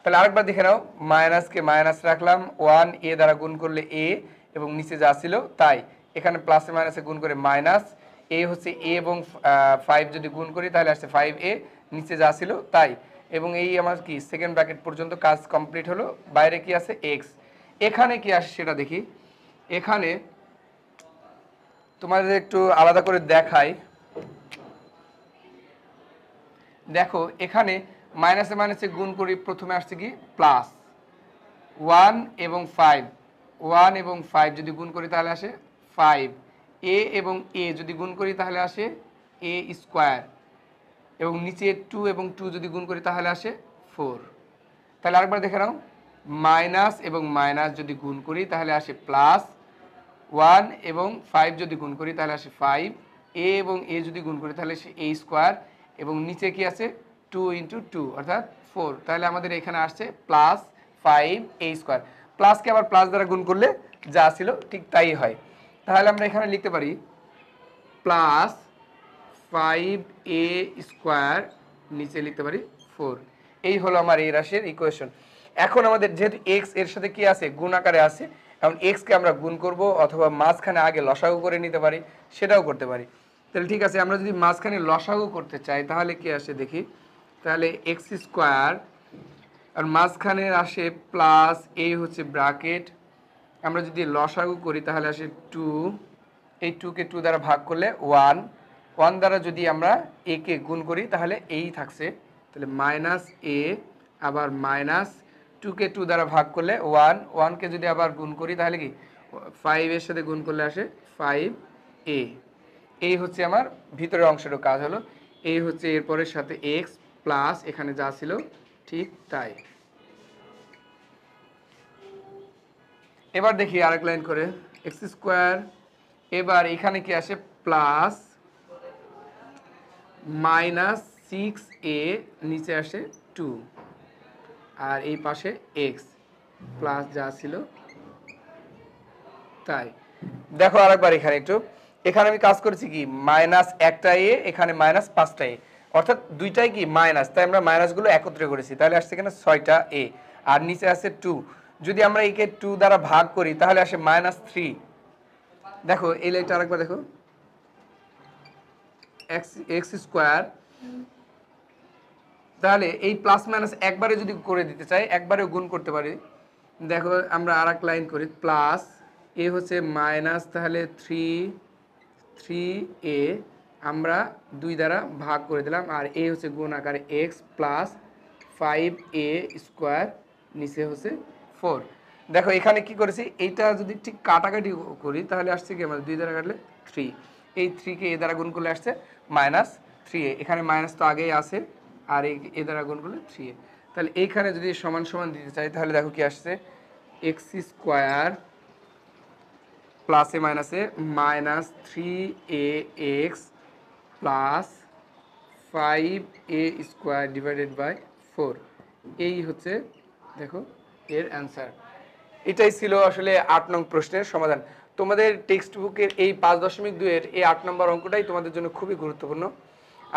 তাহলে আরেকবার দেখে নাও, মাইনাসকে মাইনাস রাখলাম, 1 এ দ্বারা গুণ করলে এ, এবং নিচে যা ছিল তাই, এখানে প্লাসে মাইনাসে গুণ করে মাইনাস, এ হচ্ছে এ এবং 5 যদি গুণ করি তাহলে আসছে 5a, নিচে যা ছিল তাই, এবং এই আমার কি সেকেন্ড ব্র্যাকেট পর্যন্ত কাজ কমপ্লিট হলো। বাইরে কি আছে এক্স, এখানে কি আসে সেটা দেখি। এখানে তোমাদের একটু আলাদা করে দেখাই, দেখো এখানে মাইনাসে মাইনাসে গুণ করি, প্রথমে আসছে কি প্লাস 1 এবং 5, 1 এবং 5 যদি গুণ করি তাহলে আসে 5, এ এবং এ যদি গুণ করি তাহলে আসে এ স্কোয়ার, এবং নিচে 2 এবং 2 যদি গুণ করি তাহলে আসে 4। তাহলে আরেকবার দেখে নাও, মাইনাস এবং মাইনাস যদি গুণ করি তাহলে আসে প্লাস, 1 এবং 5 যদি গুণ করি তাহলে আসে 5, এ এবং এ যদি গুণ করি তাহলে আসে এ স্কোয়ার, এবং নিচে কি আছে 2 ইন্টু 2 অর্থাৎ 4। তাহলে আমাদের এখানে আসছে প্লাস 5 এ স্কোয়ার। প্লাসকে আবার প্লাস দ্বারা গুণ করলে যা ছিল ঠিক তাই হয়। তাহলে আমরা এখানে লিখতে পারি প্লাস 5 এ স্কোয়ার, নিচে লিখতে পারি 4। এই হলো আমার এই রাশির ইকুয়েশন। এখন আমাদের যেহেতু এক্স এর সাথে কি আছে, গুণ আকারে আছে, এখন এক্সকে আমরা গুণ করব, অথবা মাঝখানে আগে লসাগু করে নিতে পারি, সেটাও করতে পারি। তাহলে ঠিক আছে, আমরা যদি মাঝখানে লসাগু করতে চাই তাহলে কি আসে দেখি। তাহলে এক্স স্কোয়ার, আর মাঝখানে আসে প্লাস, এই হচ্ছে ব্র্যাকেট, আমরা যদি লসাগু করি তাহলে আসে 2, এই 2কে 2 দ্বারা ভাগ করলে 1, 1 দ্বারা যদি আমরা এ কে গুণ করি তাহলে এই থাকছে, তাহলে মাইনাস এ, আবার মাইনাস 2কে 2 দ্বারা ভাগ করলে 1, 1কে যদি আবার গুণ করি তাহলে কি 5 এর সাথে গুণ করলে আসে 5 এ। এই হচ্ছে আমার ভিতরের অংশেরও কাজ হলো। এই হচ্ছে এরপরের সাথে এক্স প্লাস এখানে যা ছিল ঠিক তাই। এবার দেখি আরেক লাইন করে, এক্স স্কোয়ার, এবার এখানে কি আসে প্লাস মাইনাস 6a, নিচে আসে 2, আর এই পাশে এক্স প্লাস যা ছিল তাই। দেখো আরেকবার এখানে একটু, এখানে আমি কাজ করেছি কি মাইনাস একটা এ, এখানে মাইনাস 5টা এ, অর্থাৎ দুইটাই কি মাইনাস, তাই আমরা মাইনাসগুলো একত্রে করেছি, তাহলে আসছে এখানে 6টা এ, আর নিচে আসে 2। যদি আমরা একে 2 দ্বারা ভাগ করি তাহলে আসে মাইনাস 3। দেখো এই লাইনটা আরেকবার দেখো, এক্স স্কোয়ার, তাহলে এই প্লাস মাইনাস একবারে যদি করে দিতে চাই একবারেও গুণ করতে পারি। দেখো আমরা আর এক লাইন করি, প্লাস এ হচ্ছে মাইনাস, তাহলে 3a আমরা 2 দ্বারা ভাগ করে দিলাম, আর এ হচ্ছে গুণ আকারে এক্স প্লাস 5a স্কোয়ার, নিচে হচ্ছে 4। দেখো এখানে কি করেছি, এইটা যদি ঠিক কাটাকাটি করি তাহলে আসছে কি আমাদের 2 দ্বারা কাটলে 3, এই 3কে এ দ্বারা গুণ করলে আসছে মাইনাস 3a, এখানে মাইনাস তো আগেই আছে, আর এ দ্বারা গুণ করলে 3a। তাহলে এইখানে যদি সমান সমান দিতে চাই তাহলে দেখো কি আসছে, এক্স স্কোয়ার প্লাসে মাইনাসে minus 3a x plus 5a square divided by 4। এই হচ্ছে দেখো এর অ্যান্সার। এটাই ছিল আসলে 8 নং প্রশ্নের সমাধান। তোমাদের টেক্সট বুকের এই 5.2 এর এই 8 নম্বর অঙ্কটাই তোমাদের জন্য খুবই গুরুত্বপূর্ণ।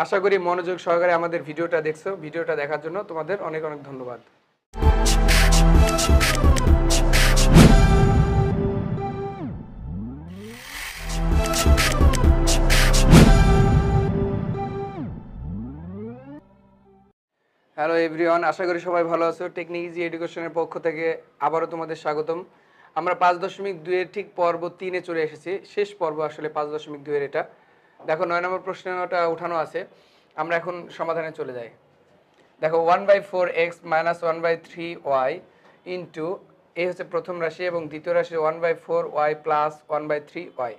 আশা করি মনোযোগ সহকারে আমাদের ভিডিওটা দেখছো। ভিডিওটা দেখার জন্য তোমাদের অনেক অনেক ধন্যবাদ। হ্যালো এভরিওয়ান, আশা করি সবাই ভালো আছো। টেকনিক ইজি এডুকেশনের পক্ষ থেকে আবারও তোমাদের স্বাগতম। আমরা 5.2 এর ঠিক পর্ব 3-এ চলে এসেছি, শেষ পর্ব আসলে 5.2 এর। এটা দেখো 9 নম্বর প্রশ্নটা উঠানো আছে, আমরা এখন সমাধানে চলে যাই। দেখো 1/4x মাইনাস 1/3y ইন্টু, এই হচ্ছে প্রথম রাশি, এবং দ্বিতীয় রাশি 1/4y প্লাস 1/3y।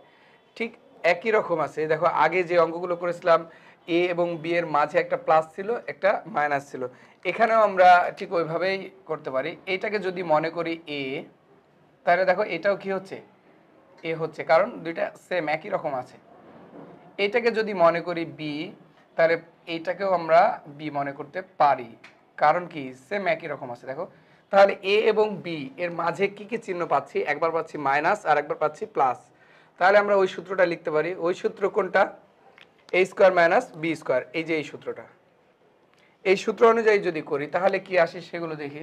ঠিক একই রকম আছে। দেখো আগে যে অঙ্কগুলো করেছিলাম এ এবং বি এর মাঝে একটা প্লাস ছিল, একটা মাইনাস ছিল, এখানেও আমরা ঠিক ওইভাবেই করতে পারি। এইটাকে যদি মনে করি এ, তাহলে দেখো এটাও কি হচ্ছে এ হচ্ছে, কারণ দুইটা সেম একই রকম আছে। এটাকে যদি মনে করি বি, তাহলে এইটাকেও আমরা বি মনে করতে পারি, কারণ কি সেম একই রকম আছে। দেখো তাহলে এ এবং বি এর মাঝে কি কি চিহ্ন পাচ্ছি, একবার পাচ্ছি মাইনাস আর একবার পাচ্ছি প্লাস। তাহলে আমরা ওই সূত্রটা লিখতে পারি। ওই সূত্র কোনটা, এ স্কোয়ার মাইনাস বি স্কোয়ার, এই যে এই সূত্রটা। এই সূত্র অনুযায়ী যদি করি তাহলে কি আসে সেগুলো দেখি।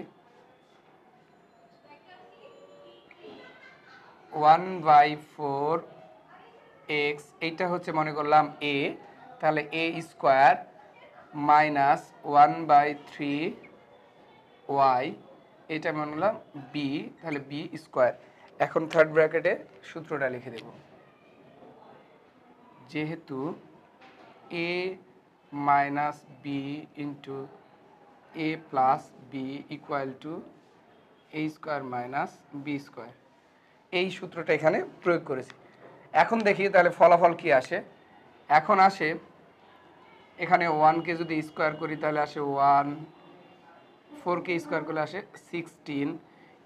1/4x, এইটা হচ্ছে মনে করলাম এ, তাহলে এ স্কোয়ার মাইনাস 1/3y, এটা মনে করলাম বি, তাহলে বি স্কোয়ার। এখন থার্ড ব্র্যাকেটে সূত্রটা লিখে দেব, যেহেতু a minus B into A plus B equal to A square minus B square, এই সূত্রটা এখানে প্রয়োগ করেছি। এখন দেখি তাহলে ফলাফল কি আসে। এখন আসে এখানে 1কে যদি স্কোয়ার করি তাহলে আসে 1, 4কে স্কোয়ার করলে আসে 16,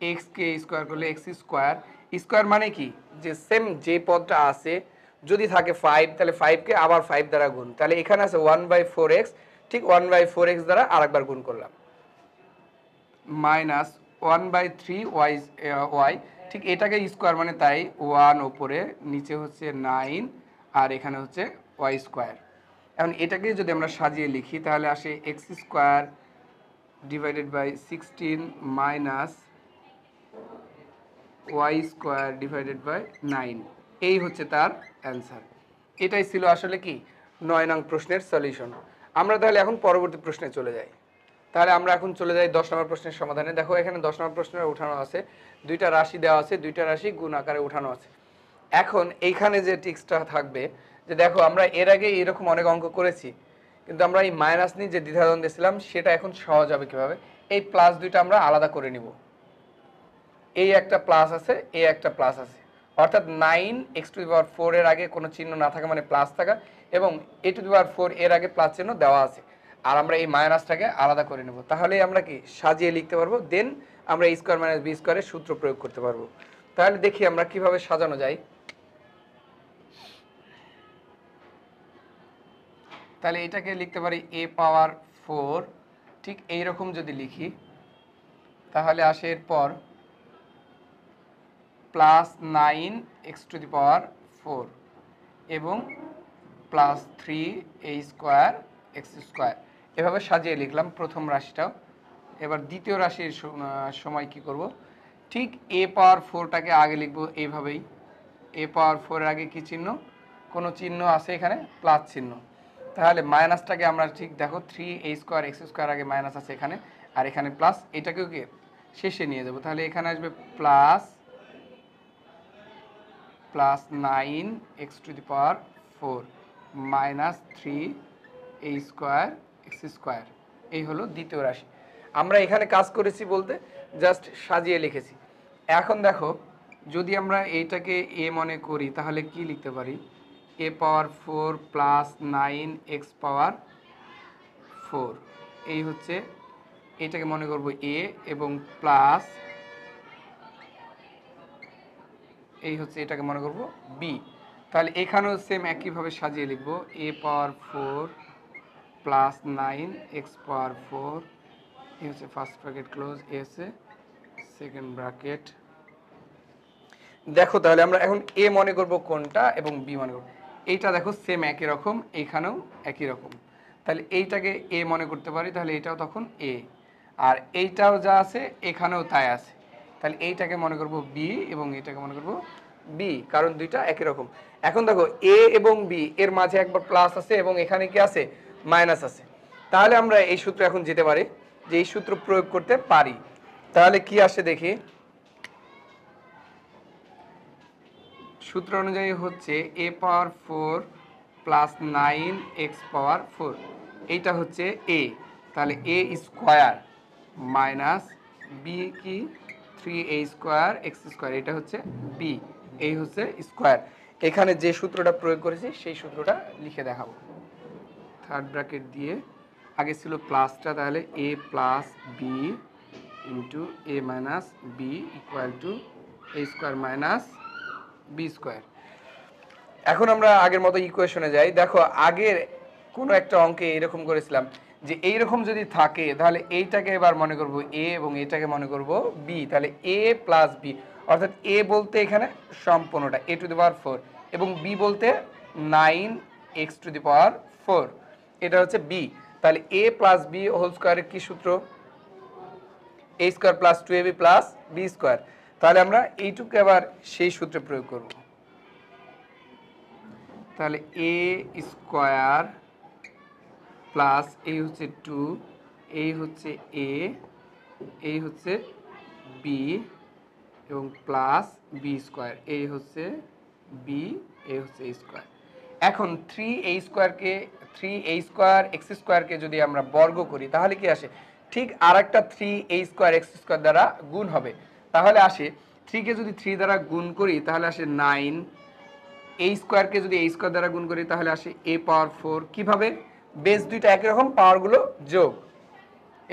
এক্সকে স্কোয়ার করলে এক্স স্কোয়ার। স্কোয়ার মানে কি, যে সেম যে পদটা আছে যদি থাকে 5 তাহলে 5কে আবার 5 দ্বারা গুণ, তাহলে এখানে আছে 1/4x, ঠিক 1/4x দ্বারা আরেকবার গুণ করলাম, মাইনাস 1/3y, ঠিক এটাকে স্কোয়ার মানে তাই 1 ওপরে, নিচে হচ্ছে 9 আর এখানে হচ্ছে y স্কোয়ার। এখন এটাকে যদি আমরা সাজিয়ে লিখি তাহলে আসে x square divided by 16 minus y square divided by 9, এই হচ্ছে তার অ্যান্সার। এটাই ছিল আসলে কি 9 নং প্রশ্নের সলিউশন। আমরা তাহলে এখন পরবর্তী প্রশ্নে চলে যাই। তাহলে আমরা এখন চলে যাই 10 নম্বর প্রশ্নের সমাধানে। দেখো এখানে 10 নম্বর প্রশ্নের উঠানো আছে, দুইটা রাশি দেওয়া আছে, দুইটা রাশি গুণ আকারে উঠানো আছে। এখন এইখানে যে টিক্সটা থাকবে, যে দেখো আমরা এর আগে এরকম অনেক অঙ্ক করেছি, কিন্তু আমরা এই মাইনাস নিয়ে যে দ্বিধাদ্বন্দ্বে ছিলাম সেটা এখন সহজ হবে কিভাবে। এই প্লাস দুইটা আমরা আলাদা করে নিব, এই একটা প্লাস আছে, এই একটা প্লাস আছে, অর্থাৎ 9x⁴ এর আগে কোনো চিহ্ন না থাকা মানে প্লাস থাকা, এবং a⁴ এর আগে প্লাস চিহ্ন দেওয়া আছে, আর আমরা এই মাইনাসটাকে আলাদা করে নেব। তাহলেই আমরা কি সাজিয়ে লিখতে পারবো, দেন আমরা a স্কোয়ার মাইনাস বি স্কোয়ারের সূত্র প্রয়োগ করতে পারবো। তাহলে দেখি আমরা কিভাবে সাজানো যায়। তাহলে এটাকে লিখতে পারি a⁴, ঠিক এইরকম যদি লিখি তাহলে আসে এরপর প্লাস 9x⁴ এবং প্লাস 3a² x², এভাবে সাজিয়ে লিখলাম প্রথম রাশিটাও। এবার দ্বিতীয় রাশির সময় কি করব, ঠিক a⁴টাকে আগে লিখব এইভাবেই। a⁴ এর আগে কি চিহ্ন, কোনো চিহ্ন আছে এখানে প্লাস চিহ্ন, তাহলে মাইনাসটাকে আমরা ঠিক দেখো 3a² x² আগে মাইনাস আছে এখানে, আর এখানে প্লাস, এটাকেও কি শেষে নিয়ে যাব, তাহলে এখানে আসবে plus 9x⁴ minus 3a² x², এই হলো দ্বিতীয় রাশি। আমরা এখানে কাজ করেছি বলতে জাস্ট সাজিয়ে লিখেছি। এখন দেখো যদি আমরা এইটাকে a মনে করি তাহলে কি লিখতে পারি, a⁴ প্লাস 9x⁴, এই হচ্ছে, এটাকে মনে করব a, এবং প্লাস এই হচ্ছে এটাকে মনে করব b। তাহলে এখানেও সেম একইভাবে সাজিয়ে লিখব a⁴ প্লাস 9x⁴, এই হচ্ছে ফার্স্ট ব্র্যাকেট ক্লোজ, এ হচ্ছে সেকেন্ড ব্র্যাকেট। দেখো তাহলে আমরা এখন a মনে করব কোনটা এবং b মনে করব, এইটা দেখো সেম একই রকম, এইখানেও একই রকম, তাহলে এইটাকে a মনে করতে পারি, তাহলে এইটাও তখন a, আর এইটাও যা আছে এখানেও তাই আছে, তাহলে এইটাকে মনে করব b এবং এইটাকে মনে করব b, কারণ দুইটা একই রকম। এখন দেখো a এবং b এর মাঝে একবার প্লাস আছে এবং এখানে কি আছে মাইনাস আছে, তাহলে আমরা এই সূত্র এখন যেতে পারি, যে এই সূত্র প্রয়োগ করতে পারি। তাহলে কি আসে দেখি, সূত্র অনুযায়ী হচ্ছে a⁴ প্লাস 9x⁴, এইটা হচ্ছে a, তাহলে a স্কোয়ার মাইনাস b কি 3a² x², এটা হচ্ছে b, এই হচ্ছে স্কোয়ার। এখানে যে সূত্রটা প্রয়োগ করেছি সেই সূত্রটা লিখে দেখাবো। থার্ড ব্র্যাকেট দিয়ে আগে ছিল প্লাসটা, তাহলে a plus b into a minus b equal to a² minus b²। এখন আমরা আগের মতো ইকুয়েশনে যাই। দেখো আগের কোনো একটা অঙ্কে এরকম করেছিলাম যে এইরকম যদি থাকে তাহলে এইটাকে এবার মনে করব a এবং এটাকে মনে করব b, তাহলে a প্লাস b, অর্থাৎ a বলতে এখানে সম্পূর্ণটা a⁴ এবং b বলতে 9x⁴, এটা হচ্ছে b। তাহলে a প্লাস b হোল স্কোয়ারের কি সূত্র, a² plus 2ab plus b², তাহলে আমরা এইটুকু আবার সেই সূত্রে প্রয়োগ করব। তাহলে a² প্লাস এই হচ্ছে 2, এই হচ্ছে a, এই হচ্ছে b, এবং প্লাস বি স্কোয়ার, এই হচ্ছে বি, এই হচ্ছে এ স্কোয়ার। এখন 3a স্কোয়ারকে 3a স্কোয়ার এক্স স্কোয়ারকে যদি আমরা বর্গ করি তাহলে কি আসে, ঠিক আর একটা 3a স্কোয়ার এক্স স্কোয়ার দ্বারা গুণ হবে, তাহলে আসে 3কে যদি 3 দ্বারা গুণ করি তাহলে আসে 9, a স্কোয়ারকে যদি a স্কোয়ার দ্বারা গুণ করি তাহলে আসে a পাওয়ার 4। কিভাবে, বেস দুইটা একই রকম, পাওয়ারগুলো যোগ,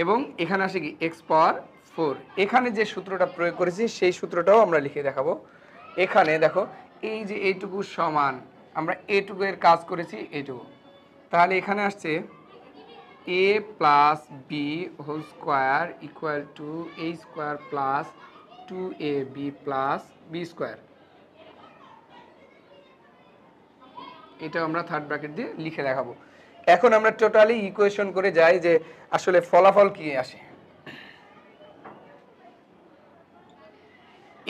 এবং এখানে আসে কি এক্স পাওয়ার 4। এখানে যে সূত্রটা প্রয়োগ করেছি সেই সূত্রটাও আমরা লিখে দেখাবো। এখানে দেখো এই যে এইটুকু সমান, আমরা এটুকু এর কাজ করেছি এইটুকু, তাহলে এখানে আসছে a plus B whole square equal to a square plus 2ab plus B square. এটা আমরা থার্ড ব্র্যাকেট দিয়ে লিখে দেখাবো। এখন আমরা টোটালি ইকুয়েশন করে যাই যে আসলে ফলাফল কি আসে।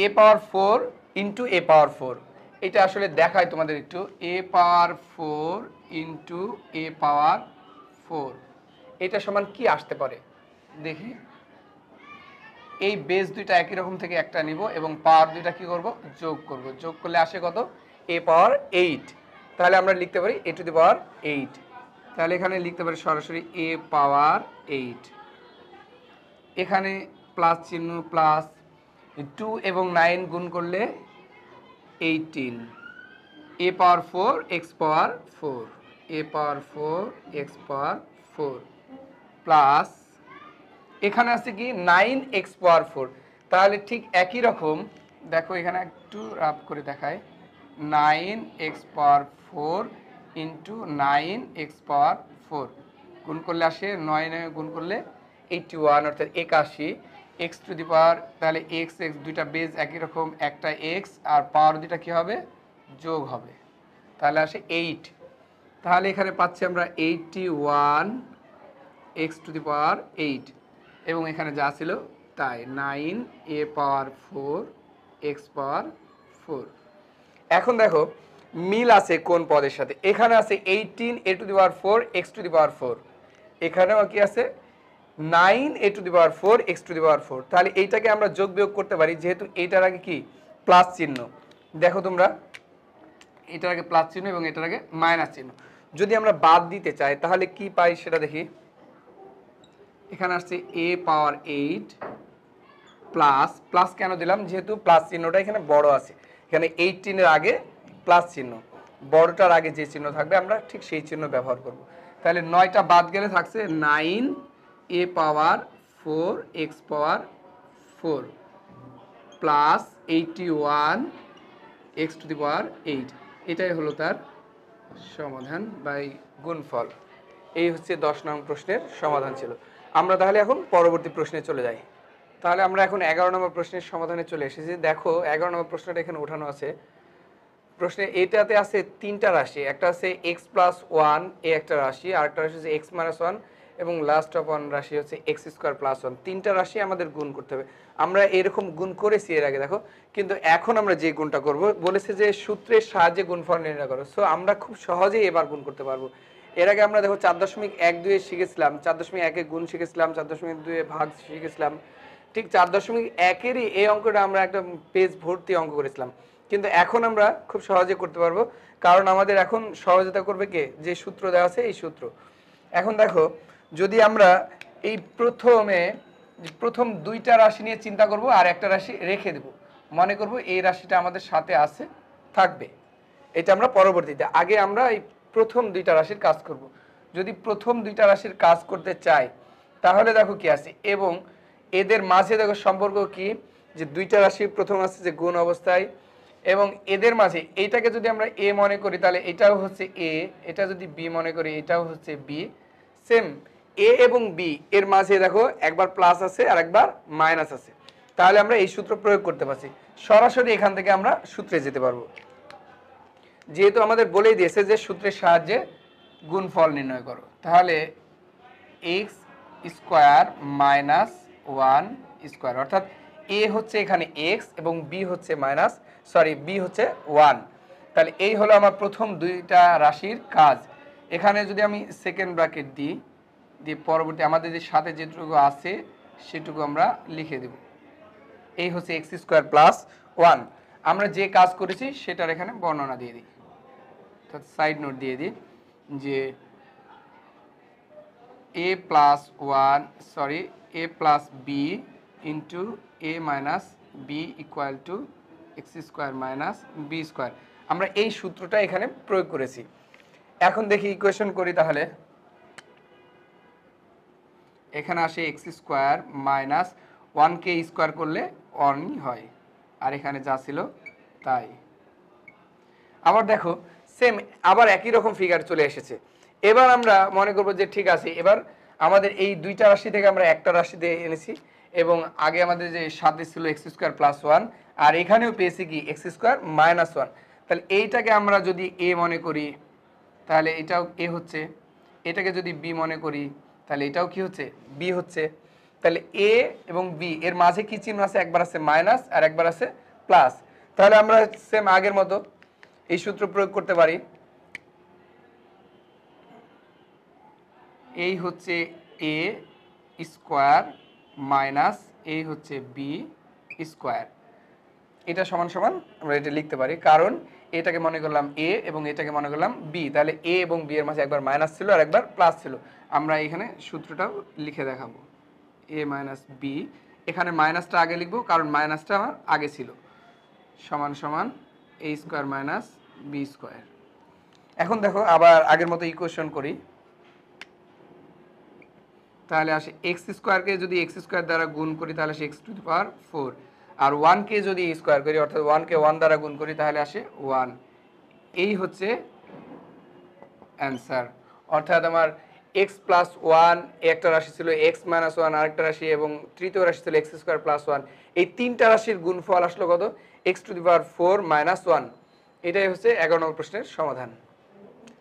a power 4 into a power 4, এটা আসলে দেখায় তোমাদের একটু, a power 4 into a power 4 এটা সমান কি আসতে পারে দেখি। এই বেস দুইটা একই রকম থেকে একটা নিব এবং পাওয়ার দুইটা কি করব, যোগ করব, যোগ করলে আসে কত, a পাওয়ার 8। তাহলে আমরা লিখতে পারি a টু দি পাওয়ার 8, তাহলে এখানে লিখতে পারি সরাসরি a পাওয়ার 8। এখানে প্লাস চিহ্ন, প্লাস 2 এবং 9 গুণ করলে 18, a power 4 x power 4, a power 4 x power 4 plus এখানে আছে কি 9x পাওয়ার 4। তাহলে ঠিক একই রকম দেখো, এখানে একটু রাফ করে দেখায়, 9x পাওয়ার 4 ইন্টু 9x পাওয়ার 4 গুণ করলে আসে 9 গুণ করলে 81, অর্থাৎ 81 এক্স টু দি পাওয়ার, তাহলে এক্স এক্স দুইটা বেজ একই রকম, একটা এক্স আর পাওয়ার দুইটা কি হবে, যোগ হবে, তাহলে আসে 8। তাহলে এখানে পাচ্ছি আমরা 81 এক্স টু দি পাওয়ার 8, এবং এখানে যা ছিল তাই 9 a পাওয়ার 4 এক্স পাওয়ার 4। এখন দেখো মিল আছে কোন পদের সাথে, এখানে আছে 18 a to the power 4 x to the power 4, এখানেও কি আছে 9 a to the power 4 x to the power 4। তাহলে এইটাকে আমরা যোগ বিয়োগ করতে পারি, যেহেতু এইটার আগে কি প্লাস চিহ্ন, দেখো তোমরা এটার আগে প্লাস চিহ্ন এবং এটার আগে মাইনাস চিহ্ন, যদি আমরা বাদ দিতে চাই তাহলে কি পাই সেটা দেখি। এখানে আসছে a পাওয়ার 8 প্লাস, প্লাস কেন দিলাম, যেহেতু প্লাস চিহ্নটা এখানে বড় আছে, এখানে 18 এর আগে প্লাস চিহ্ন, বড়টার আগে যে চিহ্ন থাকবে আমরা ঠিক সেই চিহ্ন ব্যবহার করব। তাহলে 9টা বাদ গেলে থাকছে 9 a power 4 x power 4 plus 81 x to the power 8। এটাই হলো তার সমাধান বাই গুণফল। এই হচ্ছে 10 নং প্রশ্নের সমাধান ছিল। আমরা তাহলে এখন পরবর্তী প্রশ্নে চলে যাই। তাহলে আমরা এখন 11 নম্বর প্রশ্নের সমাধানে চলে এসেছি। দেখো 11 নম্বর প্রশ্নটা এখানে ওঠানো আছে। প্রশ্নে এটাতে আছে 3টা রাশি, একটা আছে x প্লাস 1 এ একটা রাশি, আর একটা রাশি হচ্ছে x মাইনাস 1 এবং লাস্ট অফ 1 রাশি হচ্ছে x স্কোয়ার প্লাস 1। 3টা রাশি আমাদের গুণ করতে হবে। আমরা এরকম গুণ করেছি এর আগে দেখো, কিন্তু এখন আমরা যে গুণটা করব বলেছে যে সূত্রের সাহায্যে গুণফল নির্ণয় করো। সো আমরা খুব সহজেই এবার গুণ করতে পারবো। এর আগে আমরা দেখো 4.12 শিখেছিলাম, 4.1 গুণ শিখেছিলাম, 4.2 ভাগ শিখেছিলাম, ঠিক 4.1-এরই এই অঙ্কটা আমরা একটা পেজ ভর্তি অঙ্ক করেছিলাম, কিন্তু এখন আমরা খুব সহজে করতে পারবো, কারণ আমাদের এখন সহযোগিতা করবে কে, যে সূত্র দেওয়া আছে এই সূত্র। এখন দেখো যদি আমরা এই প্রথম 2টা রাশি নিয়ে চিন্তা করব আর একটা রাশি রেখে দেব, মনে করব এই রাশিটা আমাদের সাথে আছে, থাকবে, এটা আমরা পরবর্তীতে, আগে আমরা এই প্রথম 2টা রাশির কাজ করব। যদি প্রথম 2টা রাশির কাজ করতে চাই তাহলে দেখো কি আছে, এবং এদের মাঝে দেখো সম্পর্ক কি, যে 2টা রাশি প্রথম আছে যে গুণ অবস্থায়, এবং এদের মাঝে এইটাকে যদি আমরা a মনে করি তাহলে এটাও হচ্ছে a, এটা যদি b মনে করি এটাও হচ্ছে b, সেম a এবং b এর মাঝে দেখো একবার প্লাস আছে আর একবার মাইনাস আছে, তাহলে আমরা এই সূত্র প্রয়োগ করতে পারছি। সরাসরি এখান থেকে আমরা সূত্রে যেতে পারবো, যেহেতু আমাদের বলেই দিয়েছে যে সূত্রের সাহায্যে গুণফল নির্ণয় করো। তাহলে x স্কোয়ার মাইনাস 1 স্কোয়ার, অর্থাৎ a হচ্ছে এখানে x এবং b হচ্ছে b হচ্ছে 1। তাহলে এই হলো আমার প্রথম 2টা রাশির কাজ। এখানে যদি আমি সেকেন্ড ব্র্যাকেট দিই, দিয়ে পরবর্তী আমাদের যে সাথে যেটুকু আছে সেটুকু আমরা লিখে দেব। এই হচ্ছে এক্স স্কোয়ার প্লাস ওয়ান। আমরা যে কাজ করেছি সেটার এখানে বর্ণনা দিয়ে দিই, সাইড নোট দিয়ে দিই যে a plus one sorry a plus B into A minus B equal to x square minus B square. আমরা এই সূত্রটা এখানে প্রয়োগ করেছি। এখন দেখি ইকুয়েশন করি, তাহলে এখানে আসে এক্স স্কোয়ার মাইনাস ওয়ানকে স্কোয়ার করলে ওয়ানই হয়, আর এখানে যা ছিল তাই। আবার দেখো সেম আবার একই রকম ফিগার চলে এসেছে। এবার আমরা মনে করবো যে ঠিক আছে, এবার আমাদের এই দুইটা রাশি থেকে আমরা একটা রাশি দিয়ে এনেছি, এবং আগে আমাদের যে সাথে ছিল এক্স স্কোয়ার প্লাস ওয়ান, আর এখানেও পেয়েছি কি এক্স স্কোয়ার মাইনাস ওয়ান। তাহলে এইটাকে আমরা যদি এ মনে করি তাহলে এটাও এ হচ্ছে, এটাকে যদি বি মনে করি তাহলে এটাও কি হচ্ছে বি হচ্ছে। তাহলে এ এবং বি এর মাঝে কি চিহ্ন আছে, একবার আছে মাইনাস আর একবার আছে প্লাস। তাহলে আমরা সেম আগের মতো এই সূত্র প্রয়োগ করতে পারি। এই হচ্ছে এ স্কোয়ার মাইনাস এই হচ্ছে বি স্কোয়ার, এটা সমান সমান আমরা এটা লিখতে পারি, কারণ এটাকে মনে করলাম এ এবং এটাকে মনে করলাম বি। তাহলে এ এবং বি এর মাঝে একবার মাইনাস ছিল আর একবার প্লাস ছিল। আমরা এখানে সূত্রটাও লিখে দেখাবো, এ মাইনাস বি, এখানে মাইনাসটা আগে লিখবো কারণ মাইনাসটা আমার আগে ছিল, সমান সমান এ স্কোয়ার মাইনাস বি স্কোয়ার। এখন দেখো আবার আগের মতো ইকুয়েশন করি, তাহলে আসে এক্স স্কোয়ারকে যদি এক্স স্কোয়ার দ্বারা গুণ করি তাহলে আসে x to the power four, আর ওয়ানকে যদি স্কোয়ার করি অর্থাৎ ওয়ানকে ওয়ান দ্বারা গুণ করি তাহলে আসে ওয়ান। এই হচ্ছে অ্যান্সার। অর্থাৎ আমার এক্স প্লাস ওয়ান একটা রাশি ছিল, এক্স মাইনাস ওয়ান আরেকটা রাশি, এবং তৃতীয় রাশি ছিল এক্স স্কোয়ার প্লাস ওয়ান। এই তিনটা রাশির গুণফল আসলো কত, x to the power four minus one. এটাই হচ্ছে 11 নম্বর প্রশ্নের সমাধান।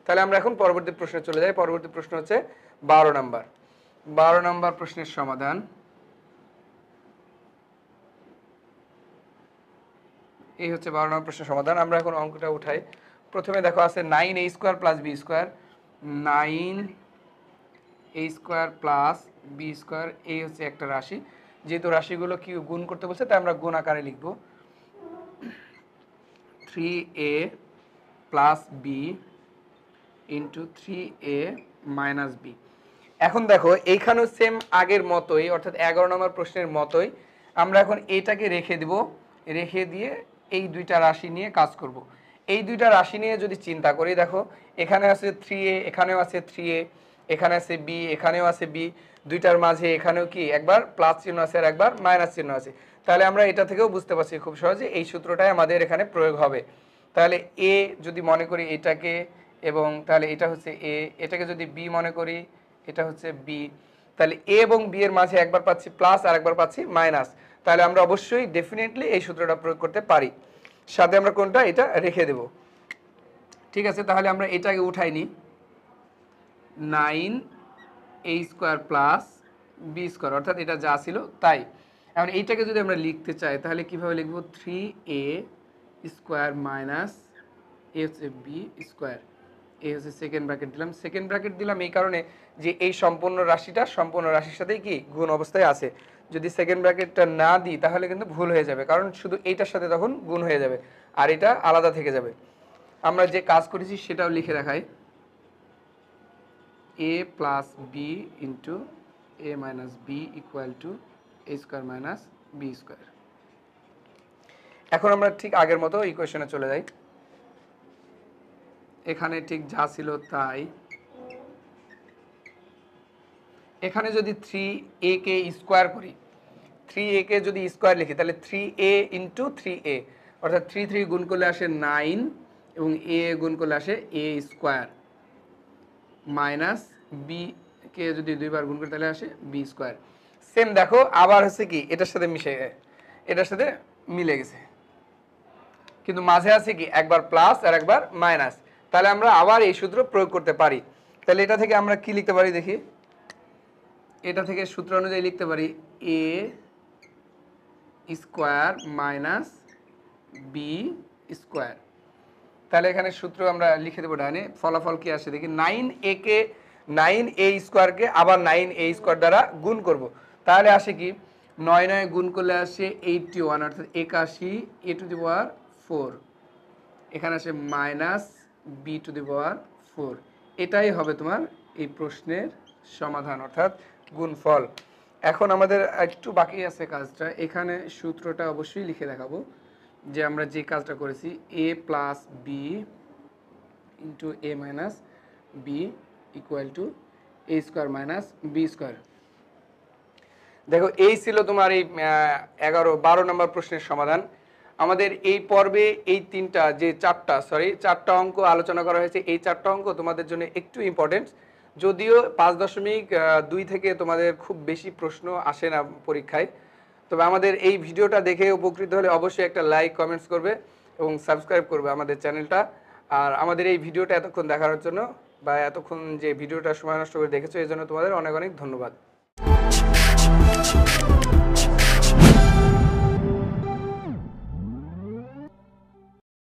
তাহলে আমরা এখন পরবর্তী প্রশ্নে চলে যাই। পরবর্তী প্রশ্ন হচ্ছে 12 নম্বর। 12 নম্বর প্রশ্নের সমাধান। এই হচ্ছে 12 নম্বর প্রশ্নের সমাধান। আমরা এখন অঙ্কটা উঠাই। প্রথমে দেখো আছে 9a square plus B square, 9a square plus B square, এই হচ্ছে একটা রাশি। যেহেতু রাশিগুলো কি গুণ করতে বলছে তাই আমরা গুণ আকারে লিখব, 3a plus B into 3a minus B. এখন দেখো এইখানেও সেম আগের মতোই, অর্থাৎ 11 নম্বর প্রশ্নের মতোই আমরা এখন এটাকে রেখে দিব, রেখে দিয়ে এই দুইটা রাশি নিয়ে কাজ করব। এই দুইটা রাশি নিয়ে যদি চিন্তা করি, দেখো এখানে আছে 3a, এখানেও আছে 3a, এখানে আছে b, এখানেও আছে b, দুইটার মাঝে এখানেও কি একবার প্লাস চিহ্ন আছে আর একবার মাইনাস চিহ্ন আছে। তাহলে আমরা এটা থেকেও বুঝতে পারছি খুব সহজে এই সূত্রটাই আমাদের এখানে প্রয়োগ হবে। তাহলে a যদি মনে করি এটাকে, এবং তাহলে এটা হচ্ছে a, এটাকে যদি b মনে করি এটা হচ্ছে b, তাহলে a এবং b এর মাঝে একবার পাচ্ছি প্লাস আর একবার পাচ্ছি মাইনাস। তাহলে আমরা অবশ্যই ডেফিনেটলি এই সূত্রটা প্রয়োগ করতে পারি। সাথে আমরা কোনটা এটা রেখে দেব। ঠিক আছে, তাহলে আমরা এটাকে উঠাই নি, 9a square plus B square, অর্থাৎ এটা যা ছিল তাই। এখন এইটাকে যদি আমরা লিখতে চাই তাহলে কিভাবে লিখবো, 3a স্কোয়ার মাইনাস এ হচ্ছে বি স্কোয়ার, এই হচ্ছে সেকেন্ড ব্র্যাকেট দিলাম। সেকেন্ড ব্র্যাকেট দিলাম এই কারণে যে এই সম্পূর্ণ রাশিটা সম্পূর্ণ রাশির সাথেই কি গুণ অবস্থায় আছে। যদি সেকেন্ড ব্র্যাকেটটা না দিই তাহলে কিন্তু ভুল হয়ে যাবে, কারণ শুধু এইটার সাথে তখন গুণ হয়ে যাবে আর এটা আলাদা থেকে যাবে। আমরা যে কাজ করেছি সেটাও লিখে দেখাই, a plus B into A minus B equal to A square minus B square. এখন আমরা ঠিক আগের মতো ইকুয়েশনে চলে যাই। এখানে ঠিক যা ছিল তাই, এখানে যদি 3a কে স্কোয়ার করি, 3a কে যদি স্কোয়ার লিখি তাহলে 3a ইন্টু 3a, অর্থাৎ 3 3 গুণ করলে আসে 9 এবং a গুণ করলে আসে a স্কোয়ার, মাইনাস বি কে যদি দুইবার গুণ করি তাহলে আসে বি স্কোয়ার। সেম দেখো আবার হচ্ছে কি এটার সাথে এটার সাথে মিলে গেছে, কিন্তু মাঝে আছে কি একবার প্লাস আর একবার মাইনাস। তাহলে আমরা আবার এই সূত্র প্রয়োগ করতে পারি। তাহলে এটা থেকে আমরা কি লিখতে পারি দেখি, এটা থেকে সূত্র অনুযায়ী লিখতে পারি a square minus B square. তাহলে এখানে সূত্র আমরা লিখে দেবো ডানে, ফলাফল কি আসে দেখি, 9a স্কোয়ারকে আবার 9a স্কোয়ার দ্বারা গুণ করব, তাহলে আসে কি 9 9 গুণ করলে আসে 81 অর্থাৎ 81 a টু দি পাওয়ার 4, এখানে আসে minus b two the power 4। এটাই হবে তোমার এই প্রশ্নের সমাধান অর্থাৎ গুণফল। এখন আমাদের একটু বাকি আছে কাজটা, এখানে সূত্রটা অবশ্যই লিখে দেখাবো যে আমরা যে কাজটা করেছি a plus B into A minus B equal to A square minus B square. দেখো এই ছিল তোমার এই 11-12 নম্বর প্রশ্নের সমাধান। আমাদের এই পর্বে এই চারটা অঙ্ক আলোচনা করা হয়েছে। এই চারটা অঙ্ক তোমাদের জন্য একটু ইম্পর্টেন্ট, যদিও 5.2 থেকে তোমাদের খুব বেশি প্রশ্ন আসে না পরীক্ষায়। তবে আমাদের এই ভিডিওটা দেখে উপকৃত হলে অবশ্যই একটা লাইক কমেন্টস করবে এবং সাবস্ক্রাইব করবে আমাদের চ্যানেলটা। আর আমাদের এই ভিডিওটা এতক্ষণ দেখার জন্য বা এতক্ষণ যে ভিডিওটা সময় নষ্ট করে দেখেছো এই জন্য তোমাদের অনেক অনেক ধন্যবাদ।